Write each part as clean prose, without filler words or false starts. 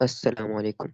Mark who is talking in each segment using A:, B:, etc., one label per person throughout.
A: अस्सलाम वालेकुम।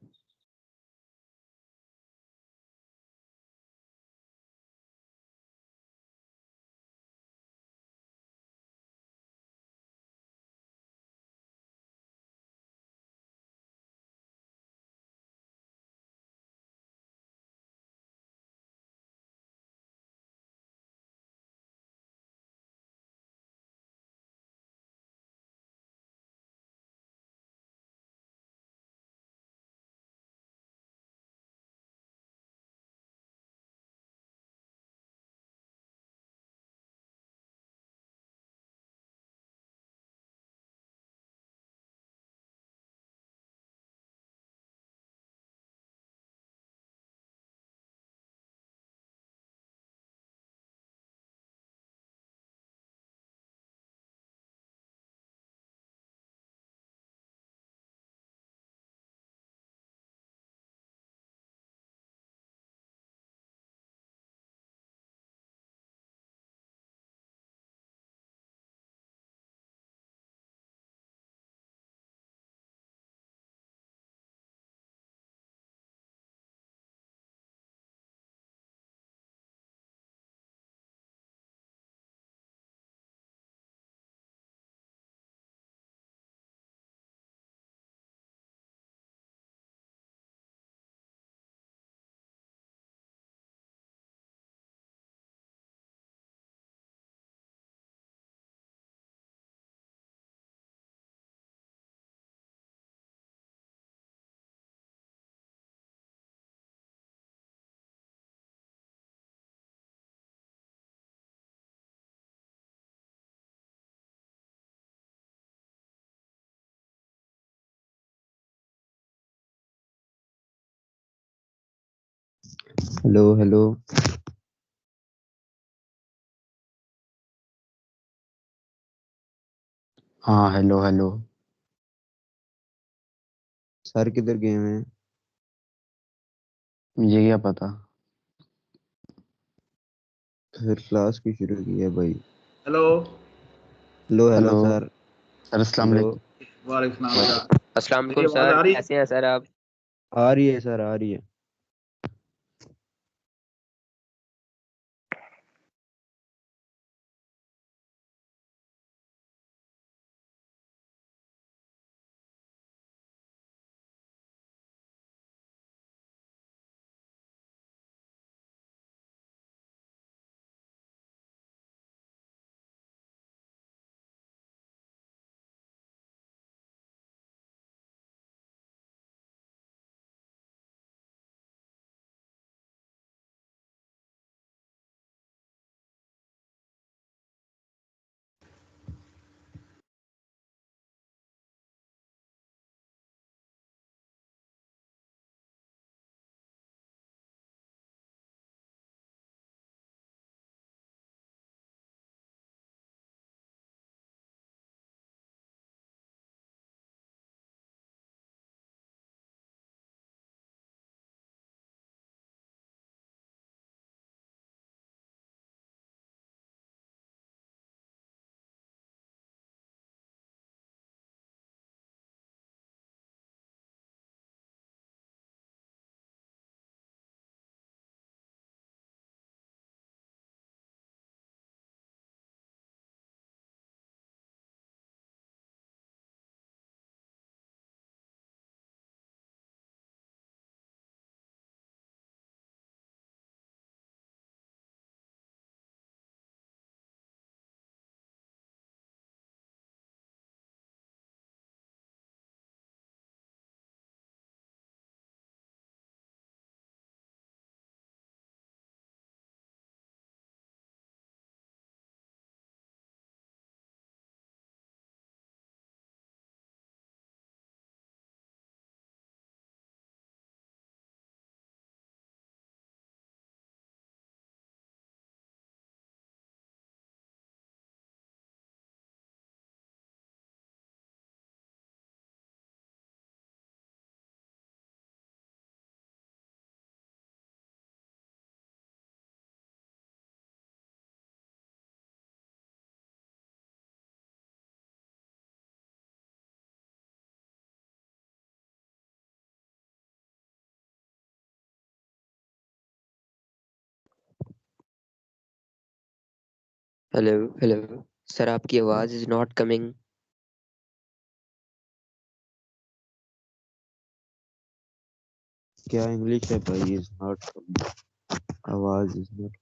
B: Hello hello.
C: हाँ, हेलो हेलो।
B: सर किधर गए हुए हैं?
C: मुझे क्या पता।
B: फिर क्लास की शुरू की है भाई।
D: Hello.
B: Hello hello
C: hello
B: sir.
C: Sir, अस्सलाम
B: हेलो।
C: वालेकुम।
D: वालेकुम सलाम
B: वाले
D: सर।
A: अस्सलाम
D: मेरी
A: वालेकुम
D: आवाज़
A: सर,
D: आ रही है?
A: कैसे हैं सर आप?
B: आ रही है सर, आ रही है।
A: हेलो हेलो सर, आपकी आवाज़ इज नॉट कमिंग।
B: क्या इंग्लिश है भाई? इज नॉट, आवाज इज नॉट।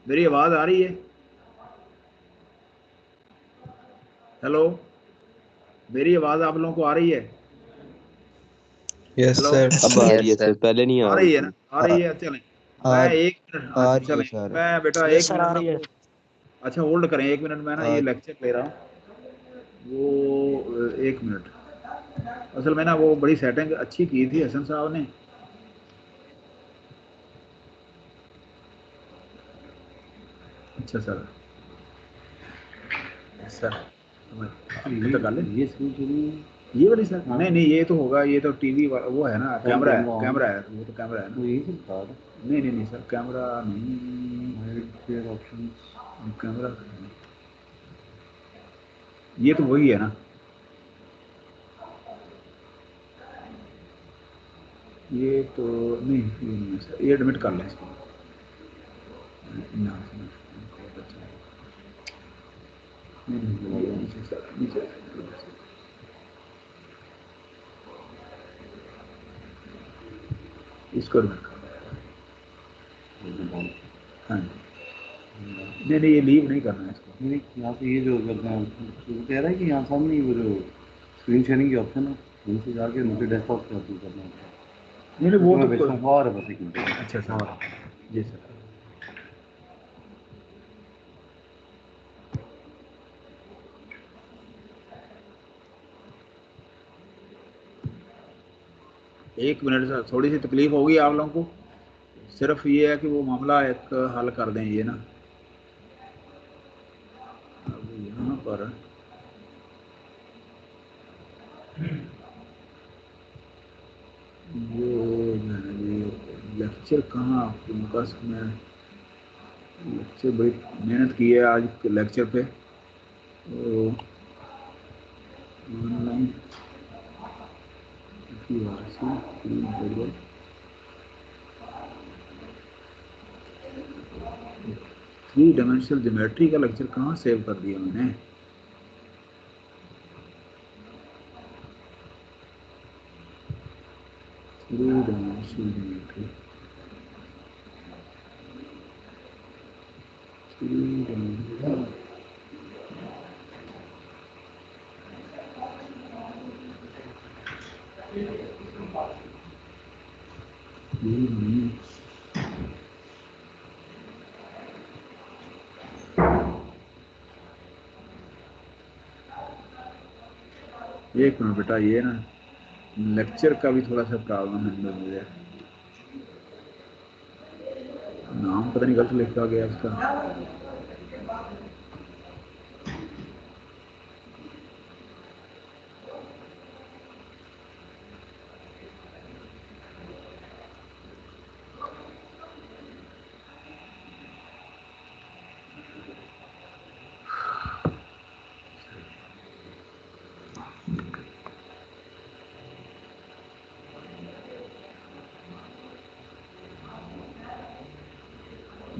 D: मेरी आवाज आ रही है? हेलो, मेरी आवाज आप लोगों को आ रही है?
E: Yes
D: hello,
E: sir.
B: अब आ रही है
A: यस
B: सर,
A: सर।
B: पहले नहीं
D: आ
B: आ रही
D: रही है
B: थी।
D: ना? आ
B: आ,
D: रही है, चलें।
B: आ,
D: मैं एक मिनट, हाँ
B: आ
D: जी
B: रही है
D: चलें।
B: सर।
D: मैं बेटा
E: यस
D: एक
E: सर, आ
D: मिनट में
E: रही है।
D: आपको, अच्छा होल्ड करें एक मिनट, मैं ना
B: आ,
D: ये लेक्चर ले रहा हूँ वो, एक मिनट। असल में ना वो बड़ी सेटिंग अच्छी की थी हसन साहब ने। अच्छा सर, सर ये तो कर ये स्क्रीन शुरू, ये वाली सर? हाँ। नहीं नहीं, ये तो होगा, ये तो टीवी वो है ना, कैमरा है, कैमरा है, वो तो कैमरा है ना। यही सब था। नहीं नहीं नहीं सर, कैमरा नहीं, ऑप्शन कैमरा, ये तो वही है ना। ये तो नहीं, ये नहीं है सर, ये एडमिट कर लें इसको। यहाँ से बहुत अच्छा है। नहीं नहीं, ये नीचे सर, नीचे इसको एडमिट कर लें। हाँ, नहीं नहीं, ये लीव नहीं करना है इसको। नहीं, यहाँ से ये जो करना है, वो कह रहा है कि यहाँ सामने वो जो स्क्रीन शेयरिंग की ऑप्शन है, वहीं से जाके मुझे डेस्कटॉप पे अपलोड करना होता है। नहीं नहीं, वो तो भेजता हूँ और बस एक मिनट। अच्छा सर, जी सर। एक मिनट सर, थोड़ी सी तकलीफ होगी आप लोगों को, सिर्फ ये है कि वो मामला एक हल कर दें ये ना। अब यहाँ पर ये लेक्चर कहाँ आपके पास? में लेक्चर बड़ी मेहनत की है आज लेक्चर पे, तो ऑनलाइन थ्री डायमेंशनल ज्योमेट्री का लेक्चर कहाँ सेव कर दिया मैंने? Three dimensional geometry, three dimensional, ये नहीं है। एक मिनट बेटा, ये ना लेक्चर का भी थोड़ा सा प्रॉब्लम है अंदर मुझे, नाम पता नहीं गलत लिखा गया इसका।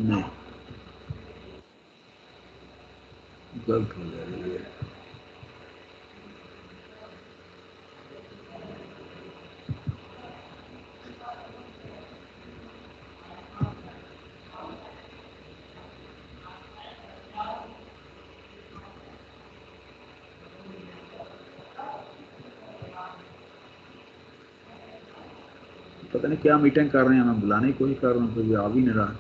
D: नहीं, गलत हो गया ये। पता नहीं क्या मीटिंग कर रहे हैं, मैं बुलाने की कोशिश कर रहा हूँ तो ये आ भी नहीं रहा,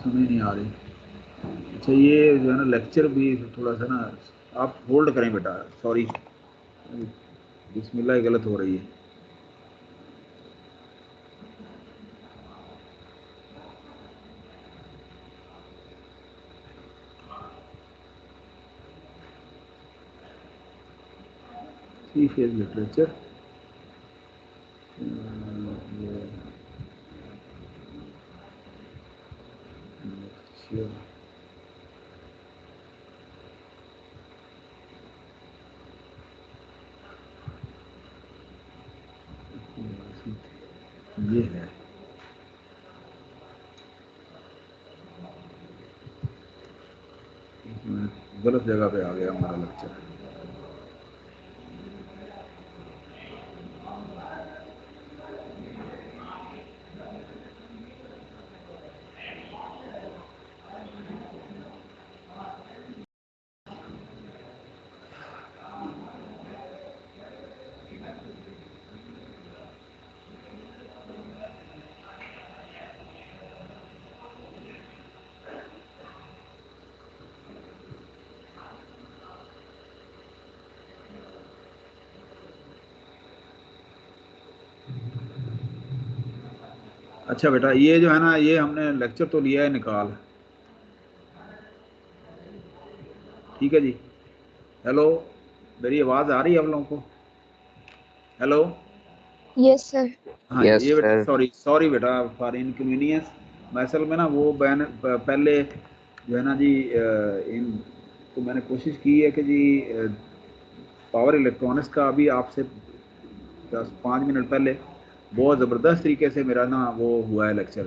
D: समझ नहीं आ रही। अच्छा ये जो है ना लेक्चर भी थोड़ा सा ना, आप होल्ड करें बेटा, सॉरी, बिस्मिल्लाह गलत हो रही है। थ्री फेज लिटरेचर, ये है। गलत जगह पे आ गया हमारा लेक्चर। अच्छा बेटा, ये जो है ना, ये हमने लेक्चर तो लिया है निकाल, ठीक है जी। हेलो, मेरी आवाज़ आ रही है आप लोगों को? हेलो।
E: Yes sir.
D: हाँ
A: यस
D: ये बेटा,
A: सर।
D: सॉरी बेटा फॉर इनकन्वीनियंस। मैं असल में ना वो पहले जो है ना जी, इन तो मैंने कोशिश की है कि जी पावर इलेक्ट्रॉनिक्स का अभी आपसे 10-5 मिनट पहले बहुत ज़बरदस्त तरीके से मेरा ना वो हुआ है लेक्चर,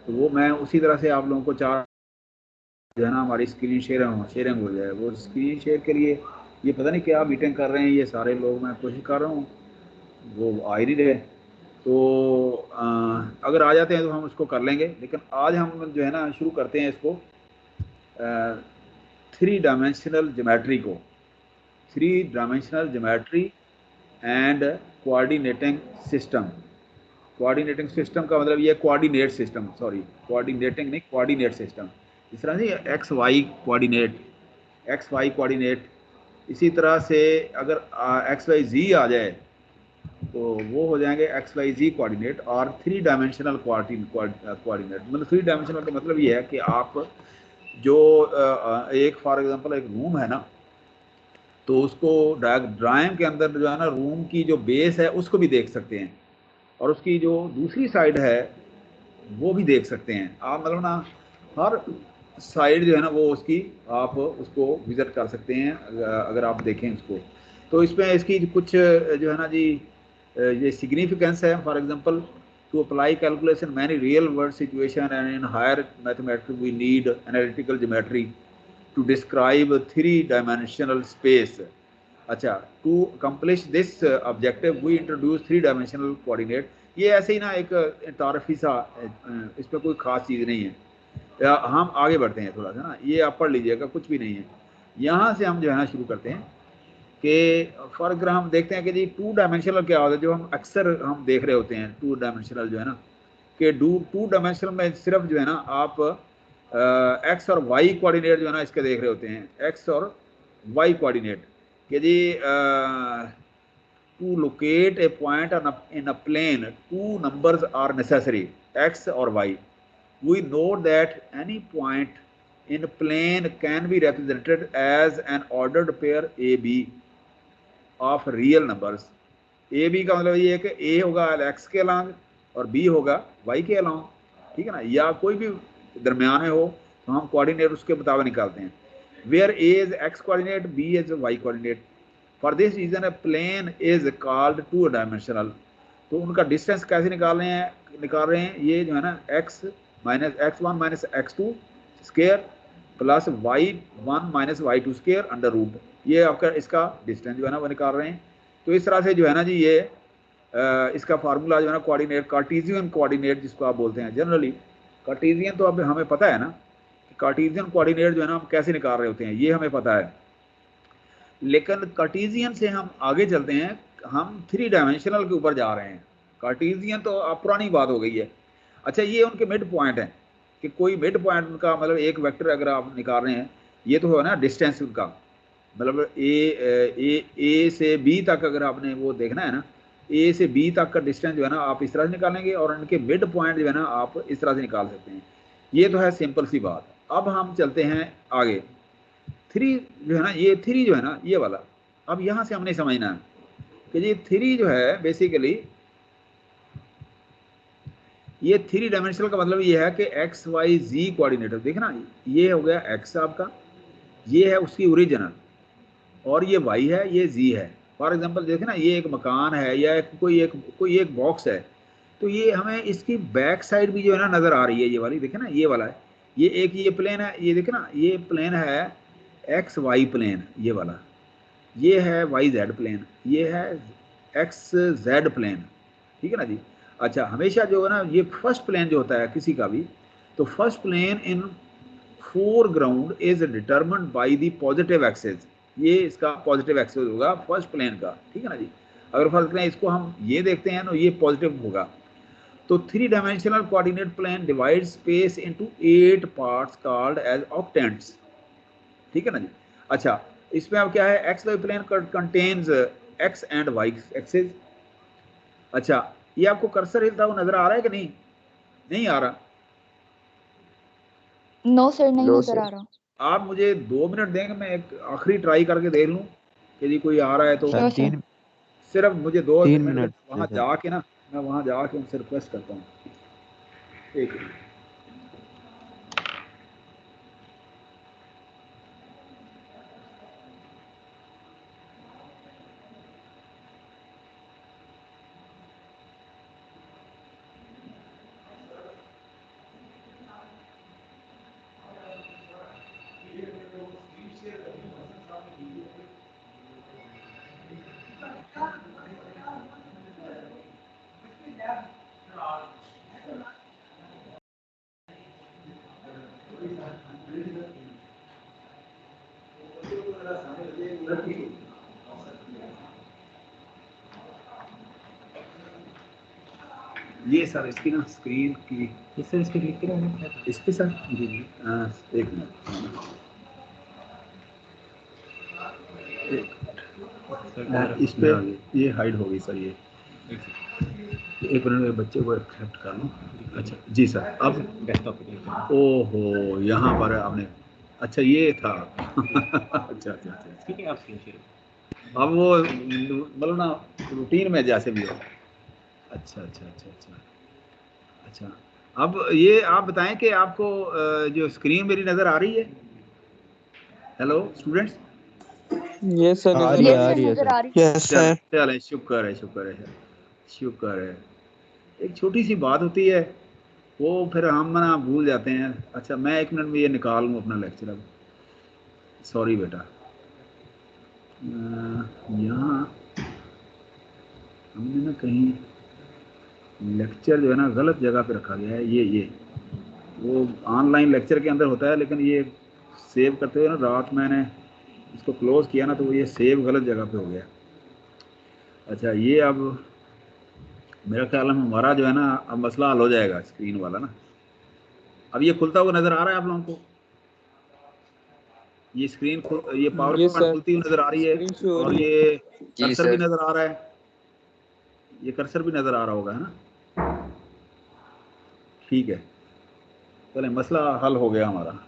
D: तो वो मैं उसी तरह से आप लोगों को चार जो है ना हमारी स्क्रीन शेयरिंग हो जाए। वो स्क्रीन शेयर के लिए ये पता नहीं क्या मीटिंग कर रहे हैं ये सारे लोग, मैं कोशिश कर रहा हूँ, वो आ ही नहीं रहे। तो अगर आ जाते हैं तो हम उसको कर लेंगे, लेकिन आज हम जो है ना शुरू करते हैं इसको 3 डायमेंशनल ज्योमेट्री को, 3 dimensional geometry and coordinating system. Coordinating system का मतलब ये कोऑर्डिनेट सिस्टम, सॉरी कोऑर्डिनेटिंग नहीं, कोऑर्डिनेट सिस्टम। इस तरह से एक्स वाई कोऑर्डिनेट, इसी तरह से अगर एक्स वाई जी आ जाए तो वो हो जाएंगे एक्स वाई जी कोऑर्डिनेट और 3 डायमेंशनल कोऑर्डिनेट। मतलब 3 डायमेंशनल का मतलब ये है कि आप जो एक फॉर एग्जांपल एक रूम है ना, तो उसको ड्राइंग के अंदर जो है ना रूम की जो बेस है उसको भी देख सकते हैं, और उसकी जो दूसरी साइड है वो भी देख सकते हैं आप। मतलब ना हर साइड जो है ना वो उसकी आप उसको विजिट कर सकते हैं अगर आप देखें उसको। तो इसमें इसकी कुछ जो है ना जी ये सिग्निफिकेंस है। For example, to apply calculation many real world situation and in higher mathematics we need analytical geometry to describe 3 dimensional space. अच्छा, to accomplish this objective we introduce 3 dimensional coordinate. ये ऐसे ही ना एक तारफी सा, इसमें कोई खास चीज़ नहीं है। हम आगे बढ़ते हैं थोड़ा सा ना, ये आप पढ़ लीजिएगा, कुछ भी नहीं है। यहाँ से हम जो है ना शुरू करते हैं कि फॉर एग्जाम्पल हम देखते हैं कि जी 2 डायमेंशनल क्या होता है, जो हम अक्सर हम देख रहे होते हैं 2 डायमेंशनल जो है ना, कि 2 डायमेंशनल में सिर्फ जो है ना आप एक्स और वाई कोऑर्डिनेट जो है ना इसके देख रहे होते हैं, एक्स और वाई कोऑर्डिनेट कि जी to locate a point in a plane, 2 numbers are necessary, x or y. We know that any point in plane can be represented as an ordered pair AB of real numbers. AB का मतलब ये है कि A होगा x के along और B होगा y के अलॉन्ग, ठीक है ना, या कोई भी दरमियान में हो तो हम कोऑर्डिनेट उसके मुताबिक निकालते हैं। Where A is x coordinate, B is y coordinate. For this reason a plane is called 2 dimensional. तो उनका डिस्टेंस कैसे निकाल रहे हैं ये जो है ना x1 minus x2 square plus y1 minus y2 square under root, ये आपका इसका डिस्टेंस जो है ना वो निकाल रहे हैं। तो इस तरह से जो है ना जी ये इसका फार्मूला जो है ना कोऑर्डिनेट, कार्टेशियन कोऑर्डिनेट जिसको आप बोलते हैं जनरली, कार्टेशियन तो अब हमें पता है ना कि कार्टेशियन कोऑर्डिनेट जो है ना हम कैसे निकाल रहे होते हैं, ये हमें पता है। लेकिन कार्टेशियन से हम आगे चलते हैं, हम 3 डायमेंशनल के ऊपर जा रहे हैं। कार्टेशियन तो अब पुरानी बात हो गई है। अच्छा, ये उनके मिड पॉइंट हैं कि कोई मिड पॉइंट उनका मतलब एक वेक्टर अगर आप निकाल रहे हैं, ये तो है ना डिस्टेंस उनका, मतलब ए से बी तक अगर आपने वो देखना है ना, ए से बी तक का डिस्टेंस जो है ना आप इस तरह से निकालेंगे और उनके मिड पॉइंट जो है ना आप इस तरह से निकाल सकते हैं। ये तो है सिंपल सी बात। अब हम चलते हैं आगे। 3 जो है ना, ये 3 जो है ना ये वाला, अब यहाँ से हमने समझना है कि ये 3 जो है बेसिकली ये 3 डायमेंशनल का मतलब ये है कि एक्स वाई जी कोऑर्डिनेटर, देखना ये हो गया एक्स आपका, ये है उसकी ओरिजिनल, और ये वाई है, ये जी है। फॉर एग्जांपल देखे ना, ये एक मकान है या कोई एक बॉक्स है, तो ये हमें इसकी बैक साइड भी जो है ना नजर आ रही है, ये वाली देखे ना, ये वाला है, ये एक ये प्लेन है, ये देखे ना, ये प्लेन है एक्स वाई प्लेन, ये वाला, ये है वाई जेड प्लेन, ये है एक्स जेड प्लेन, ठीक है ना जी। अच्छा, हमेशा जो है ना ये फर्स्ट प्लेन जो होता है किसी का भी, तो first plane in foreground is determined by the positive axis, ये इसका पॉजिटिव एक्सिस होगा फर्स्ट प्लेन का, ठीक है ना जी। अगर फर्स्ट प्लेन इसको हम ये देखते हैं ना, ये पॉजिटिव होगा। तो three dimensional coordinate plane divide space into 8 parts called as octants, ठीक है ना जी। अच्छा, इसमें अब क्या है, X Y plane contains X and Y axis. अच्छा, ये आपको कर्सर हिलता हुआ नजर आ रहा है कि नहीं, नहीं आ रहा?
E: नो सर, नहीं
A: नो
E: नजर आ
A: सर।
E: रहा।
D: आप मुझे 2 मिनट देंगे, मैं एक आखिरी ट्राई करके देख लूं कि जी कोई आ रहा है तो।
E: Sure sir.
B: तीन
D: सिर्फ मुझे 2
B: तीन
D: मिनट
B: मिनट
D: वहां
B: सर।
D: जाके ना, मैं वहां जाके उनसे रिक्वेस्ट करता हूँ, एक मिनट। ये सर इसकी ना स्क्रीन की इस पे क्लिक करें, इस पे सर, जी जी, एक मिनट, इस पे ये हाइड हो गई सर, ये एक मिनट में बच्चे को एक्सेप्ट कर लूँ। अच्छा जी सर, अब डेस्कटॉप, ओहो यहाँ पर आपने, अच्छा ये था अच्छा अच्छा अच्छा, ठीक है, आप स्क्रीन शेयर, अब वो मतलब ना रूटीन में जैसे भी हो। अच्छा अच्छा अच्छा अच्छा अच्छा, अब ये आप बताएं कि आपको जो स्क्रीन मेरी नज़र आ रही है? हेलो स्टूडेंट्स,
A: यस सर,
B: आ
A: नजर
B: रही है
E: यस
A: आ
B: आ
E: सर,
B: रही है
E: नजर
B: सर।
E: आ रही।
A: यस
D: चलें
A: सर।
D: चलें, शुक्र है शुक्र है शुक्र है। एक छोटी सी बात होती है, वो फिर हम ना भूल जाते हैं। अच्छा, मैं 1 मिनट में ये निकाल लूँ अपना लेक्चर। अब सॉरी बेटा, यहाँ हमने ना कहीं लेक्चर जो है ना गलत जगह पे रखा गया है। ये वो ऑनलाइन लेक्चर के अंदर होता है, लेकिन ये सेव करते हुए ना रात मैंने इसको क्लोज किया ना, तो वो ये सेव गलत जगह पे हो गया। अच्छा, ये अब मेरा ख्याल है हमारा जो है ना अब मसला हल हो जाएगा, स्क्रीन वाला ना। अब ये खुलता हुआ नज़र आ रहा है आप लोगों को? ये स्क्रीन ये पावर
A: यस
D: पॉइंट
A: सर,
D: खुलती हुई नज़र आ रही है,
A: स्क्रीन शो हो
D: और
A: रही है।
D: ये
A: जी
D: कर्सर भी
A: सर।
D: नज़र आ रहा है, ये कर्सर भी नज़र आ रहा होगा, है ना? ठीक है, चले मसला हल हो गया हमारा।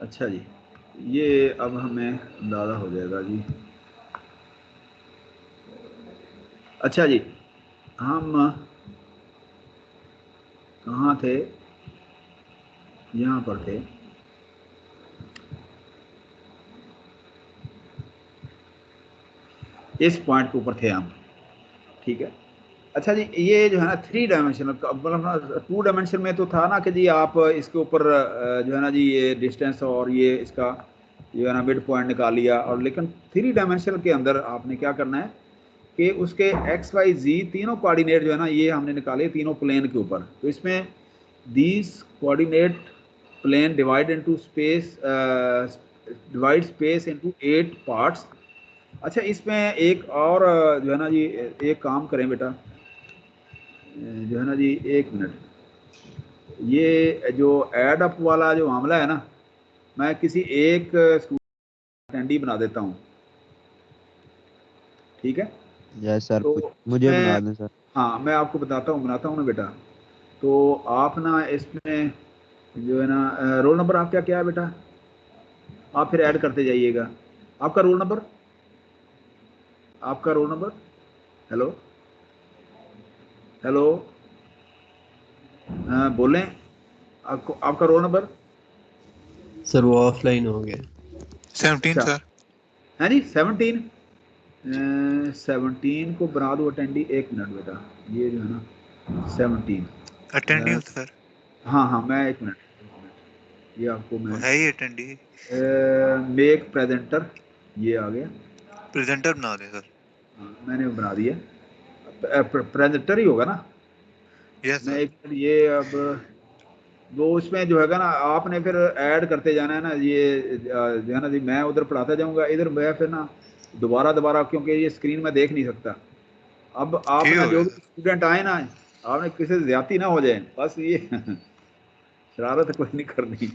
D: अच्छा जी, ये अब हमें अंदाज़ा हो जाएगा जी। अच्छा जी, हम कहाँ थे? यहाँ पर थे। इस पॉइंट के ऊपर थे हम, ठीक है। अच्छा जी, ये जो है ना 3 डायमेंशनल का मतलब 2 डायमेंशन में तो था ना कि जी आप इसके ऊपर जो है ना जी ये डिस्टेंस और ये इसका जो है ना मिड पॉइंट निकाल लिया, और लेकिन 3 डायमेंशनल के अंदर आपने क्या करना है कि उसके एक्स वाई जी तीनों कोऑर्डिनेट जो है ना ये हमने निकाले तीनों प्लेन के ऊपर। तो इसमें these coordinate plane divide into space, divide space into 8 parts. अच्छा, इसमें एक और जो है ना जी एक काम करें बेटा, जो है ना जी 1 मिनट, ये जो एड अप वाला जो मामला है ना, मैं किसी एक स्टूडेंट अटेंडी बना देता हूँ, ठीक है?
B: यस सर,
D: तो
B: मुझे
D: मैं,
B: बना दें सर।
D: हाँ मैं आपको बनाता हूँ ना बेटा। तो आप ना इसमें जो है ना रोल नंबर आपका क्या है बेटा? आप फिर ऐड करते जाइएगा। आपका रोल नंबर, आपका रोल नंबर, हेलो हेलो, बोलें, आपको आपका रोल नंबर।
E: सर वो ऑफलाइन हो गया।
F: 17
D: अच्छा,
F: सर।
D: है जी 17। 17 को बना दो अटेंडी। एक मिनट बेटा, ये जो है ना 17,
F: अटेंडी हूँ सर।
D: हाँ हाँ मैं एक मिनट, ये आपको
F: वो
D: मैं
F: है ही अटेंडी।
D: मेक प्रेजेंटर, ये आ गया।
F: प्रेजेंटर बना दे सर।
D: हाँ, मैंने बना दिया। प्रेजेंटर ही होगा ना।
F: यस
D: मैं
F: सर।
D: एक मिनट, ये अब वो उसमें जो है ना आपने फिर ऐड करते जाना है ना, ये जो है ना जी, मैं उधर पढ़ाता जाऊंगा, इधर मैं फिर ना दोबारा दोबारा, क्योंकि ये स्क्रीन में देख नहीं सकता। अब आप
F: ठीक
D: ना
F: हो
D: जो
F: गया
D: भी
F: सर।
D: स्टूडेंट आए ना, आपने किसी से ज्यादती ना हो जाए, बस ये शरारत कोई नहीं करनी।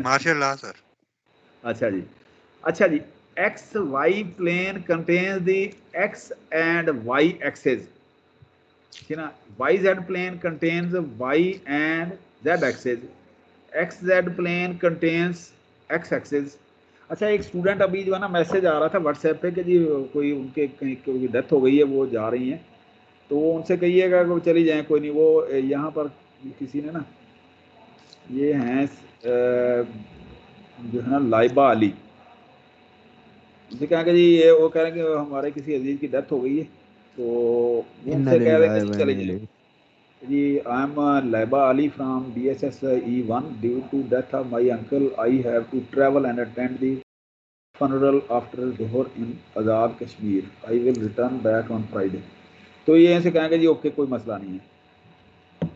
F: माशाल्लाह सर।
D: अच्छा जी, अच्छा जी, X Y plane contains the X and Y axes, ठीक है ना। Y Z plane contains Y and Z axes, X Z plane contains X axes. अच्छा, एक स्टूडेंट अभी जो है ना मैसेज आ रहा था व्हाट्सएप पे कि जी कोई उनके कहीं कोई डेथ हो गई है, वो जा रही हैं, तो वो उनसे कहिएगा कि वो चली जाएं, कोई नहीं। वो यहाँ पर किसी ने ना, ये हैं जो है ना लाइबा अली, उनसे कहा कि जी ये वो कह रहे हैं कि हमारे किसी अजीज की डेथ हो गई है, तो वो
B: इन्ना
D: उनसे कह रहे
B: लिल्लाहि
D: कि जी
B: व
D: चले
B: इन्ना
D: जाएं।
B: इलैहि।
D: जी, I am Laiba Ali from DSS E1, due to death of my uncle I have to travel and attend the funeral after Johor in Azad Kashmir. I will return back on Friday. तो ये ऐसे कहेंगे जी ओके, कोई मसला नहीं है,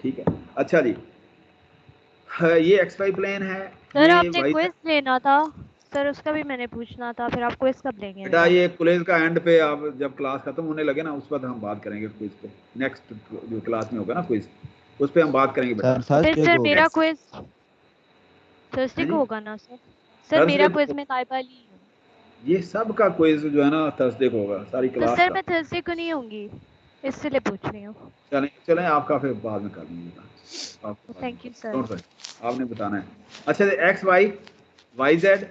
D: ठीक है। अच्छा जी, ये एक्स वाई प्लेन है,
G: सर
D: ये
G: आपने
D: वाई।
G: क्विज लेना था सर, उसका भी मैंने पूछना था, फिर आप क्विज कब लेंगे
D: बेटा
G: मेरा?
D: ये कॉलेज का एंड पे, आप जब क्लास खत्म होने लगे ना, उस वक्त हम बात करेंगे क्विज पे। नेक्स्ट जो क्लास में होगा ना क्विज, उस पे हम बात करेंगे बेटा।
B: सर
G: तो फिर
B: थर्सडे
G: सर
B: को
G: मेरा
B: होगा।
G: क्विज थर्सडे
D: हैं
G: को
D: जी,
G: होगा ना सर? सर
D: थर्सडे
G: मेरा
D: को
G: क्विज में लाइबा अली हूँ।
D: ये सब का क्विज जो है ना थर्सडे को होगा, सारी
G: तो
D: क्लास
G: सर
D: का।
G: मैं थर्सडे को नहीं होंगी, इसलिए पूछ रही हूँ।
D: चलें चलें, आपका फिर बाद में कर लेंगे बेटा, आपको बाद में
G: थैंक यू
D: कर,
G: सर।
D: डोंट वरी, आपने बताना है। अच्छा, X Y, Y Z,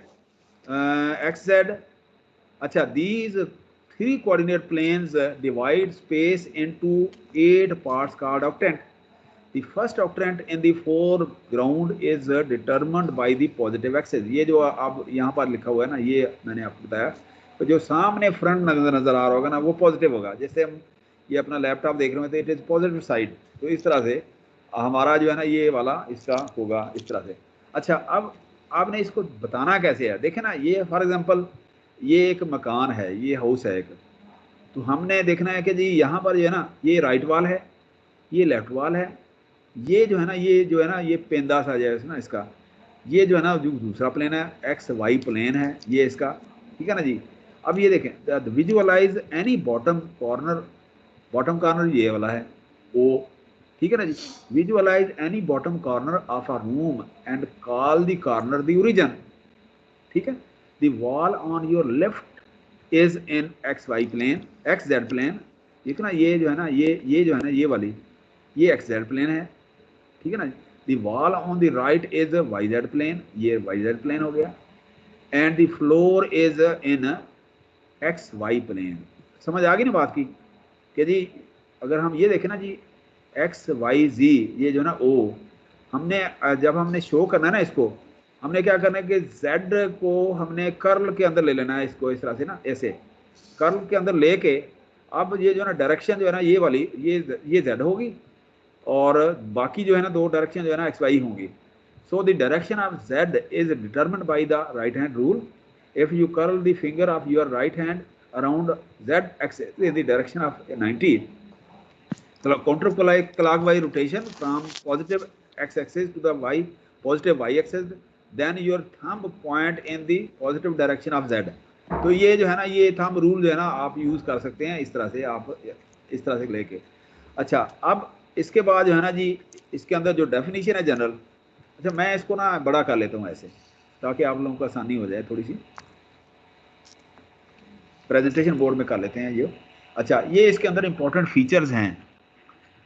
D: X Z. अच्छा, these three coordinate planes divide space into 8 parts called octant. The first octant in the foreground is determined by the positive axis. ये जो अब यहाँ पर लिखा हुआ है ना, ये मैंने आपको बताया, तो जो सामने फ्रंट नजर आ रहा होगा ना, वो पॉजिटिव होगा। जैसे हम ये अपना लैपटॉप देख रहे हो तो इट इज पॉजिटिव साइड, तो इस तरह से हमारा जो है ना ये वाला इसका होगा इस तरह से। अच्छा, अब आपने इसको बताना कैसे है, देखे ना, ये फॉर एग्जांपल ये एक मकान है, ये हाउस है एक, तो हमने देखना है कि जी यहाँ पर जो है ना ये राइट वाल है, ये लेफ्ट वाल है, ये जो है ना ये जो है ना ये पेंदा सा जो है ना इसका, ये जो है ना जो दूसरा प्लेन है एक्स वाई प्लेन है ये इसका, ठीक है ना जी। अब ये देखें, visualise any bottom corner, bottom corner ये वाला है ओ, ठीक है ना जी। Visualise any bottom corner of a room and call the corner the origin, ठीक है। The wall on your left is in X Y plane, X Z plane, ठीक है ना। ये जो है ना ये जो है ना ये वाली, ये एक्स जेड प्लेन है, ठीक है ना। The wall on the right is Y Z plane, ये वाई जेड प्लेन हो गया। And the floor is in X Y plane. समझ आ गई ना बात की, कि जी अगर हम ये देखें ना जी एक्स वाई जी, ये जो ना ओ, हमने जब हमने शो करना है ना इसको, हमने क्या करना है कि जेड को हमने कर्ल के अंदर ले लेना है इसको, इस तरह से ना, ऐसे कर्ल के अंदर लेके, अब ये जो ना डायरेक्शन जो है ना ये वाली, ये जेड होगी, और बाकी जो है ना दो डायरेक्शन जो है ना एक्स वाई होंगी। So the direction of Z is determined by the right hand rule. If you curl the finger of your right hand around Z axis in the direction of 90 counterclockwise rotation from positive x-axis to the positive y-axis, then your thumb point in the positive direction of z। तो ये जो है ना ये thumb rule जो है ना आप यूज कर सकते हैं इस तरह से, आप इस तरह से लेके। अच्छा, अब इसके बाद जो है ना जी इसके अंदर जो डेफिनेशन है जनरल, अच्छा मैं इसको ना बड़ा कर लेता हूँ ऐसे, ताकि आप लोगों को आसानी हो जाए, थोड़ी सी प्रेजेंटेशन बोर्ड में कर लेते हैं ये। अच्छा, ये इसके अंदर इंपॉर्टेंट फीचर्स हैं,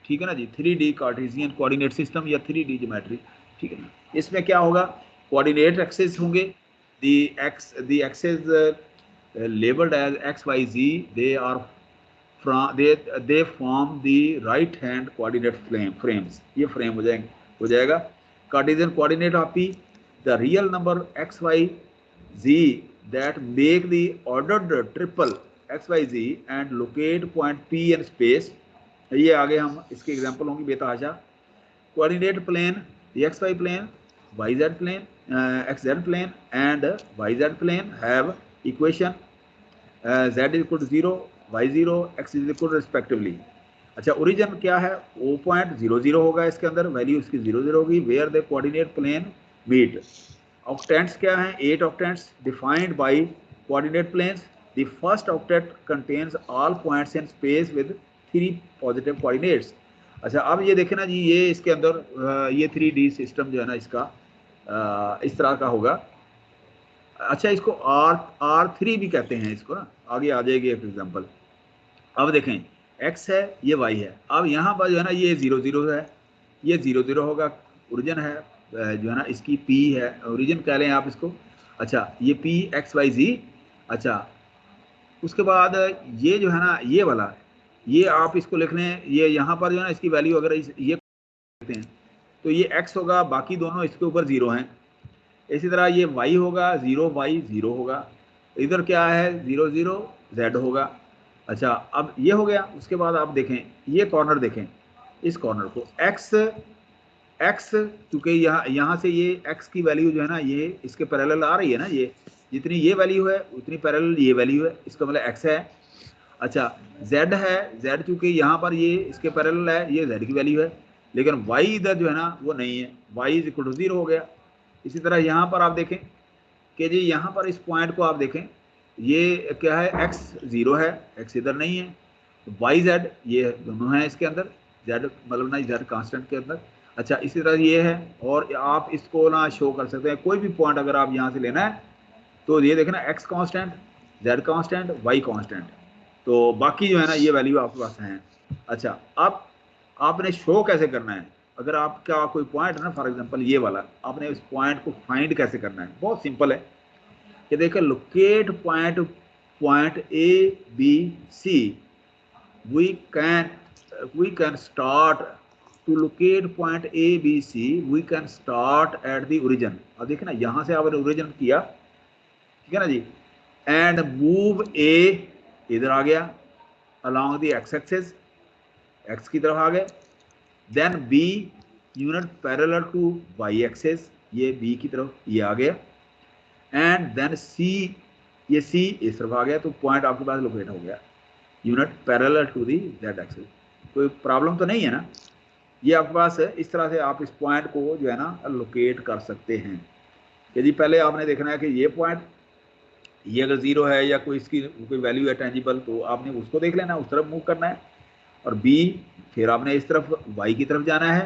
D: ठीक है ना जी। 3D कार्टेशियन कोऑर्डिनेट सिस्टम या 3D ज्योमेट्री, ठीक है ना। इसमें क्या होगा, कोऑर्डिनेट एक्सिस होंगे, the axes labeled as x, y, z, they are from they form the right hand coordinate frames. ये frame हो जाएगा. Cartesian coordinate of P, the real number x, y, z that make the ordered triple x, y, z and locate point P in space. ये आगे हम इसके example होंगे बेतहाशा. Coordinate plane, xy plane, yz plane, xz plane and yz plane have equation z is equal to 0, y0, x is equal to respectively. अच्छा, origin क्या है? O.00 होगा इसके अंदर, वैल्यू इसकी 00 होगी. Where the coordinate plane meet. Octants क्या हैं? 8 octants defined by coordinate planes. The first octet contains all points in space with 3 positive coordinates. अच्छा, अब ये देखें ना जी, ये इसके अंदर ये 3D सिस्टम जो है ना इसका इस तरह का होगा. अच्छा, इसको R3 भी कहते हैं इसको ना, आगे आ जाएगी एक एग्जांपल. अब देखें, x है, ये y है. अब यहाँ पर जो है ना ये 00 है, ये 00 होगा. ओरिजिन है जो है ना इसकी P है, ओरिजिन कह लें आप इसको. अच्छा, ये P x y z. अच्छा, उसके बाद ये जो है ना ये वाला, ये आप इसको लिख लें. ये यहाँ पर जो है ना इसकी वैल्यू अगर ये कहते हैं तो ये x होगा, बाकी दोनों इसके ऊपर 0 हैं. इसी तरह ये y होगा, 0 y 0 होगा. इधर क्या है? 0 0 z होगा. अच्छा, अब ये हो गया. उसके बाद आप देखें, ये कॉर्नर देखें, इस कॉर्नर को x क्योंकि यहाँ से ये x की वैल्यू जो है ना ये इसके पैरेलल आ रही है ना, ये जितनी ये वैल्यू है उतनी पैरेलल ये वैल्यू है, इसका मतलब x है. अच्छा, z है, z क्योंकि यहाँ पर ये इसके पैरेलल है, ये z की वैल्यू है. लेकिन y इधर जो है ना वो नहीं है, y इज इक्वल टू 0 हो गया. इसी तरह यहाँ पर आप देखें कि जी यहाँ पर इस पॉइंट को आप देखें, ये क्या है? x 0 है, x इधर नहीं है. y z ये दोनों हैं इसके अंदर, z मतलब ना z कांस्टेंट के अंदर. अच्छा, इसी तरह ये है. और आप इसको ना शो कर सकते हैं, कोई भी पॉइंट अगर आप यहाँ से लेना है तो ये देखना x constant, z constant, y constant. तो बाकी जो है ना ये वैल्यू आपके पास हैं. अच्छा, अब आपने शो कैसे करना है? अगर आपका कोई पॉइंट है ना, फॉर एग्जांपल ये वाला, आपने इस पॉइंट को फाइंड कैसे करना है? बहुत सिंपल है कि देखिए, locate point A B C. We can start to locate point A B C, we can start at the origin. अब देखिए ना, यहाँ से आपने ओरिजिन किया, ठीक है ना जी, एंड मूव ए इधर आ गया along the X axis, X की तरफ आ गए. Then B unit parallel to Y axis, ये बी की तरफ ये आ गया. एंड देन सी, ये सी इस तरफ आ गया. तो पॉइंट आपके पास लोकेट हो गया, unit parallel to the Z axis. कोई प्रॉब्लम तो नहीं है ना? ये आपके पास है. इस तरह से आप इस पॉइंट को जो है ना लोकेट कर सकते हैं. यदि पहले आपने देखना है कि ये पॉइंट, ये अगर 0 है या कोई इसकी कोई वैल्यू है टेंजिबल, तो आपने उसको देख लेना, उस तरफ मूव करना है. और बी फिर आपने इस तरफ y की तरफ जाना है,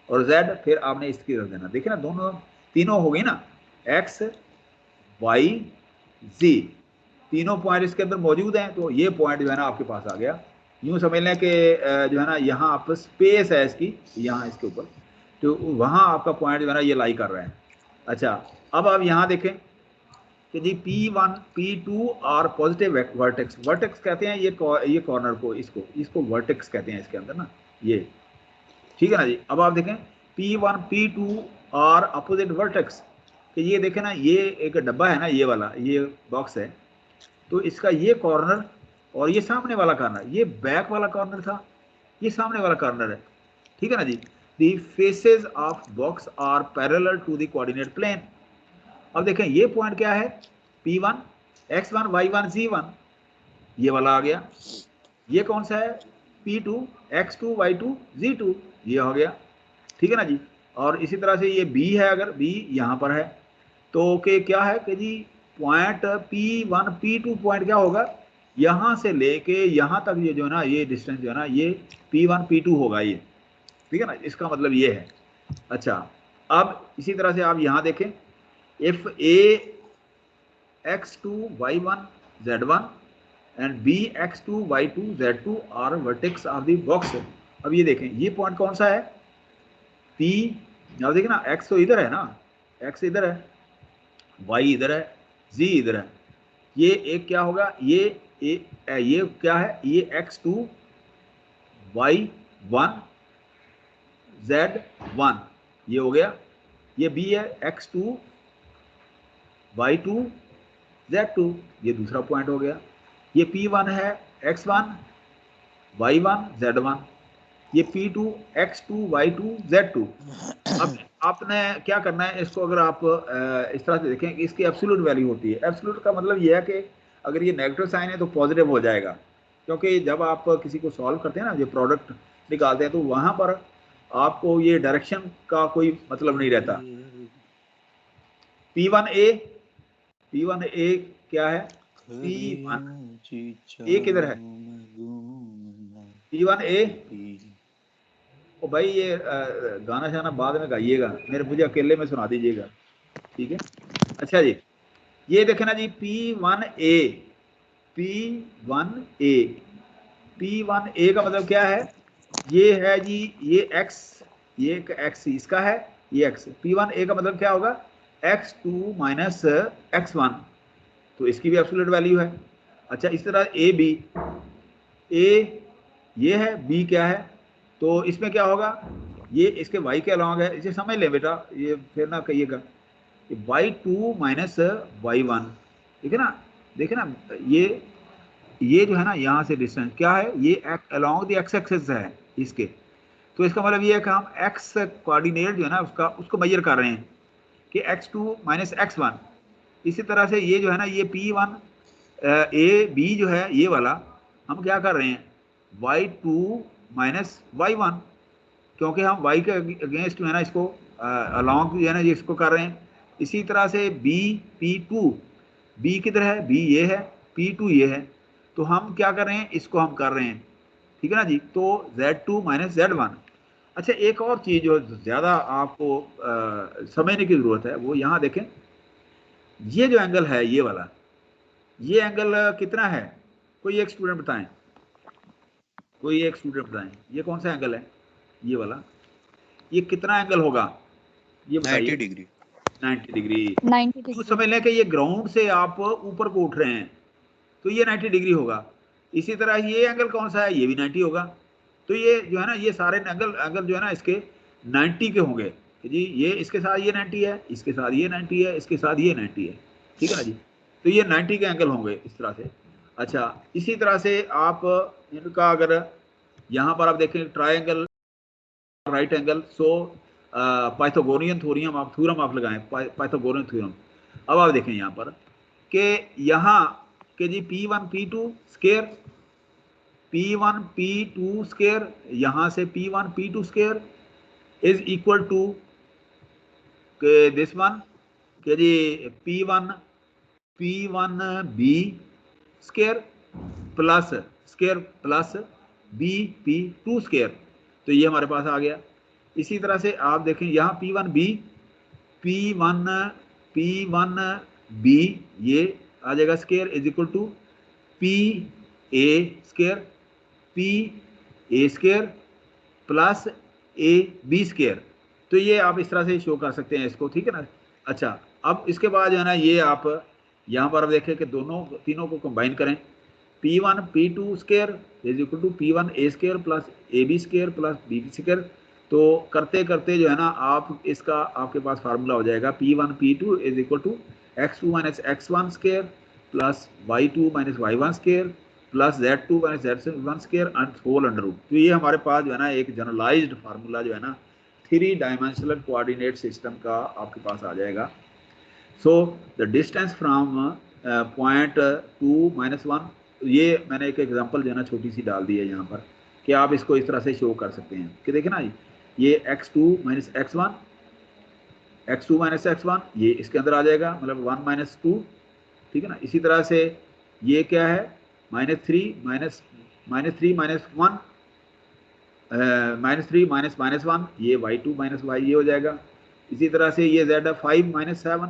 D: और z फिर आपने इसकी तरफ जाना. देखिए ना, दोनों तीनों हो गई ना, x y z, तीनों पॉइंट इसके अंदर मौजूद हैं. तो ये पॉइंट जो है ना आपके पास आ गया. यूँ समझ लें कि जो है ना यहाँ आप स्पेस है इसकी, यहाँ इसके ऊपर, तो वहाँ आपका पॉइंट जो है ना ये लाई कर रहा है. अच्छा, अब आप यहाँ देखें कि जी P1 P2 और पॉजिटिव वर्टेक्स. वर्टेक्स कहते हैं ये कॉर्नर को, इसको वर्टेक्स कहते हैं इसके अंदर ना, ये ठीक है ना जी. अब आप देखें P1 P2 और अपोजिट वर्टेक्स, कि ये देखें ना, ये एक डब्बा है ना, ये वाला ये बॉक्स है. तो इसका ये कॉर्नर और ये सामने वाला कॉर्नर, ये बैक वाला कॉर्नर था, ये सामने वाला कॉर्नर है, ठीक है ना जी. The faces of box are parallel to the coordinate plane. अब देखें ये पॉइंट क्या है? P1 x1 y1 z1, ये वाला आ गया. ये कौन सा है? P2 x2 y2 z2, ये हो गया, ठीक है ना जी. और इसी तरह से ये B है, अगर B यहाँ पर है तो के क्या है कि जी पॉइंट P1 P2 पॉइंट क्या होगा? यहाँ से लेके यहाँ तक ये जो है ना ये डिस्टेंस जो है ना ये P1 P2 होगा, ये ठीक है ना. इसका मतलब ये है. अच्छा, अब इसी तरह से आप यहाँ देखें, if A x2 y1 z1 and B x2 y2 z2 are vertex of the box. अब ये देखें, ये पॉइंट कौन सा है? P, अब देखें ना, x तो इधर है ना, x इधर है, वाई इधर है, जी इधर है, ये एक क्या होगा, ये क्या है, ये x2 y1 z1 ये हो गया, ये b है x2 y2 z2 ये दूसरा पॉइंट हो गया, ये p1 है x1 y1 z1 ये p2 x2 y2 z2। अब आपने क्या करना है इसको, अगर आप इस तरह से देखें कि इसकी एब्सोल्यूट वैल्यू होती है, एब्सोल्यूट का मतलब ये है कि अगर ये नेगेटिव साइन है तो पॉजिटिव हो जाएगा, क्योंकि जब आप किसी को सॉल्व करते हैं ना, ये प्रोडक्ट निकालते हैं, तो वहां पर आपको ये डायरेक्शन का कोई मतलब नहीं रहता। P1A क्या है, P1A किधर है, P1A ओ भाई ये गाना शाना बाद में गाइएगा, मुझे अकेले में सुना दीजिएगा, ठीक है। अच्छा जी, ये देखे ना जी, P1A का मतलब क्या है, ये है जी ये x, ये x इसका है, ये x, P1A का मतलब क्या होगा, x2 माइनस x1, तो इसकी भी एब्सोल्यूट वैल्यू है। अच्छा, इस तरह AB, A ये है, B क्या है, तो इसमें क्या होगा, ये इसके y के अलॉन्ग है, इसे समझ लें बेटा, ये फिर ना कहिएगा, y2 माइनस y1, ठीक है ना, देखे ना, ये जो है ना यहाँ से डिस्टेंस क्या है, ये अलॉन्ग द x एक्सिस है इसके, तो इसका मतलब ये है कि हम x कोऑर्डिनेट जो है ना उसको मेजर कर रहे हैं कि x2 माइनस x1। इसी तरह से ये जो है ना, ये P1 AB जो है ये वाला, हम क्या कर रहे हैं, y2 माइनस y1, क्योंकि हम y के अगेंस्ट जो है ना इसको अलॉन्ग जो है ना इसको कर रहे हैं। इसी तरह से P2, B किधर है, B ये है, P2 ये है, तो हम क्या कर रहे हैं, इसको हम कर रहे हैं, ठीक है ना जी, तो Z2 माइनस Z1। अच्छा, एक और चीज़ जो ज़्यादा आपको समझने की ज़रूरत है, वो यहाँ देखें, ये जो एंगल है ये वाला, ये एंगल कितना है, कोई एक स्टूडेंट बताएं, कोई एक स्टूडेंट बताएं, ये कौन सा एंगल है, ये वाला, ये कितना एंगल होगा, ये बताइए।
F: 90 डिग्री।
D: 90 डिग्री।
H: 90 डिग्री।
D: तो समझ लें कि ये ग्राउंड से आप ऊपर को उठ रहे हैं, तो ये 90 डिग्री होगा। इसी तरह ये एंगल कौन सा है, ये भी 90 होगा। तो ये जो है ना, ये सारे एंगल जो है ना इसके 90 के होंगे कि जी, ये इसके साथ ये 90 है, इसके साथ ये 90 है, इसके साथ ये 90 है, ठीक है ना जी, तो ये 90 के एंगल होंगे इस तरह से। अच्छा, इसी तरह से आप इनका अगर यहाँ पर आप देखें ट्राइंगल राइट एंगल, सो पाइथागोरियन थ्योरम आप लगाएं, पाइथागोरियन थ्योरम। अब आप देखें यहाँ पर कि यहाँ के जी P1 P2 square, P1 P2 square, यहाँ से P1 P2 square is equal to के दिस वन के जी P1 B square plus B P2 square, तो ये हमारे पास आ गया। इसी तरह से आप देखें यहाँ P1 B ये आ जाएगा square is equal to PA square plus AB square, तो ये आप इस तरह से शो कर सकते हैं इसको, ठीक है ना। अच्छा, अब इसके बाद जो है ना, ये आप यहाँ पर देखें कि तीनों को कंबाइन करें, P1 P2 square is equal to P1 A square plus AB square plus B square, तो करते करते जो है ना आप इसका आपके पास फार्मूला हो जाएगा P1 P2 is equal to x2 minus x1 square plus y2 minus y1 square plus z2 minus z1 square and whole under root. तो ये हमारे पास जो है ना एक जनरलाइज्ड फार्मूला जो है ना 3 डायमेंशनल कोऑर्डिनेट सिस्टम का आपके पास आ जाएगा। So the distance from point 2 minus 1, ये मैंने एक एग्जांपल जो है ना छोटी सी डाल दी है यहाँ पर कि आप इसको इस तरह से शो कर सकते हैं कि देखें ना, ये x2 माइनस x1 ये इसके अंदर आ जाएगा, मतलब 1 माइनस 2, ठीक है ना। इसी तरह से ये क्या है, -3 माइनस 1 माइनस 1, ये y2 माइनस y ये हो जाएगा। इसी तरह से ये z 5 माइनस 7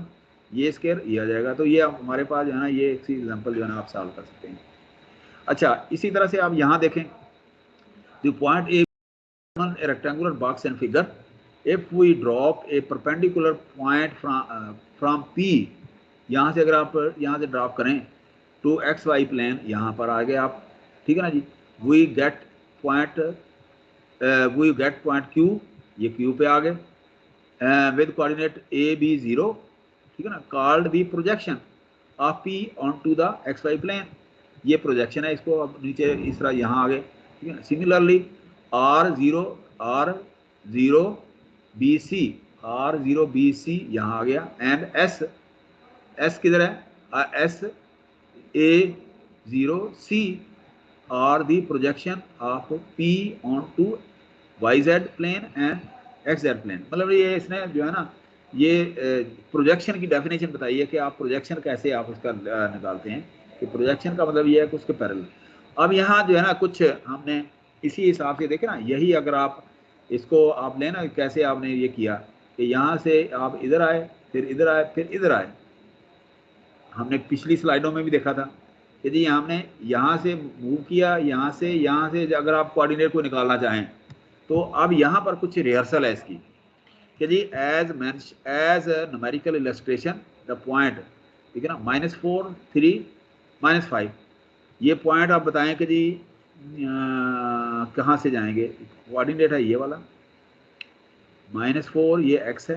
D: ये स्क्वायर ये आ जाएगा। तो ये हमारे पास जो है ना, ये एक एग्जांपल जो है ना आप सॉल्व कर सकते हैं। अच्छा, इसी तरह से आप यहाँ देखें, the point A a rectangular box and figure, if we drop a perpendicular point from P यहाँ से अगर आप यहाँ से ड्रॉप करें टू एक्स वाई प्लेन, यहाँ पर आ गए आप, ठीक है ना जी। वी गेट पॉइंट क्यू, ये क्यू पे आ गए विद कोऑर्डिनेट ए बी 0, ठीक है ना। Called the projection of P onto the X Y plane, ये प्रोजेक्शन है, इसको अब नीचे इस तरह यहाँ आ गए, ठीक है। सिमिलरली R0 BC यहाँ आ गया, एंड S किधर है, SA0C और the projection of P on to YZ plane and XZ plane. मतलब ये इसने जो है ना ये प्रोजेक्शन की डेफिनेशन बताई है कि आप प्रोजेक्शन कैसे आप उसका निकालते हैं, कि प्रोजेक्शन का मतलब ये है कि उसके पैरेलल। अब यहाँ जो है ना कुछ हमने इसी हिसाब से देखे ना, यही अगर आप इसको आप लेना कैसे आपने ये किया कि यहाँ से आप इधर आए, फिर इधर आए, फिर इधर आए। हमने पिछली स्लाइडों में भी देखा था कि जी हमने यहाँ से मूव किया, यहाँ से अगर आप कोऑर्डिनेट को निकालना चाहें तो अब यहाँ पर कुछ रिहर्सल है इसकी कि जी as numerical illustration the point, ठीक है ना, -4 3 -5, ये पॉइंट आप बताएं कि जी कहाँ से जाएंगे। कोऑर्डिनेट है ये वाला -4, ये x है,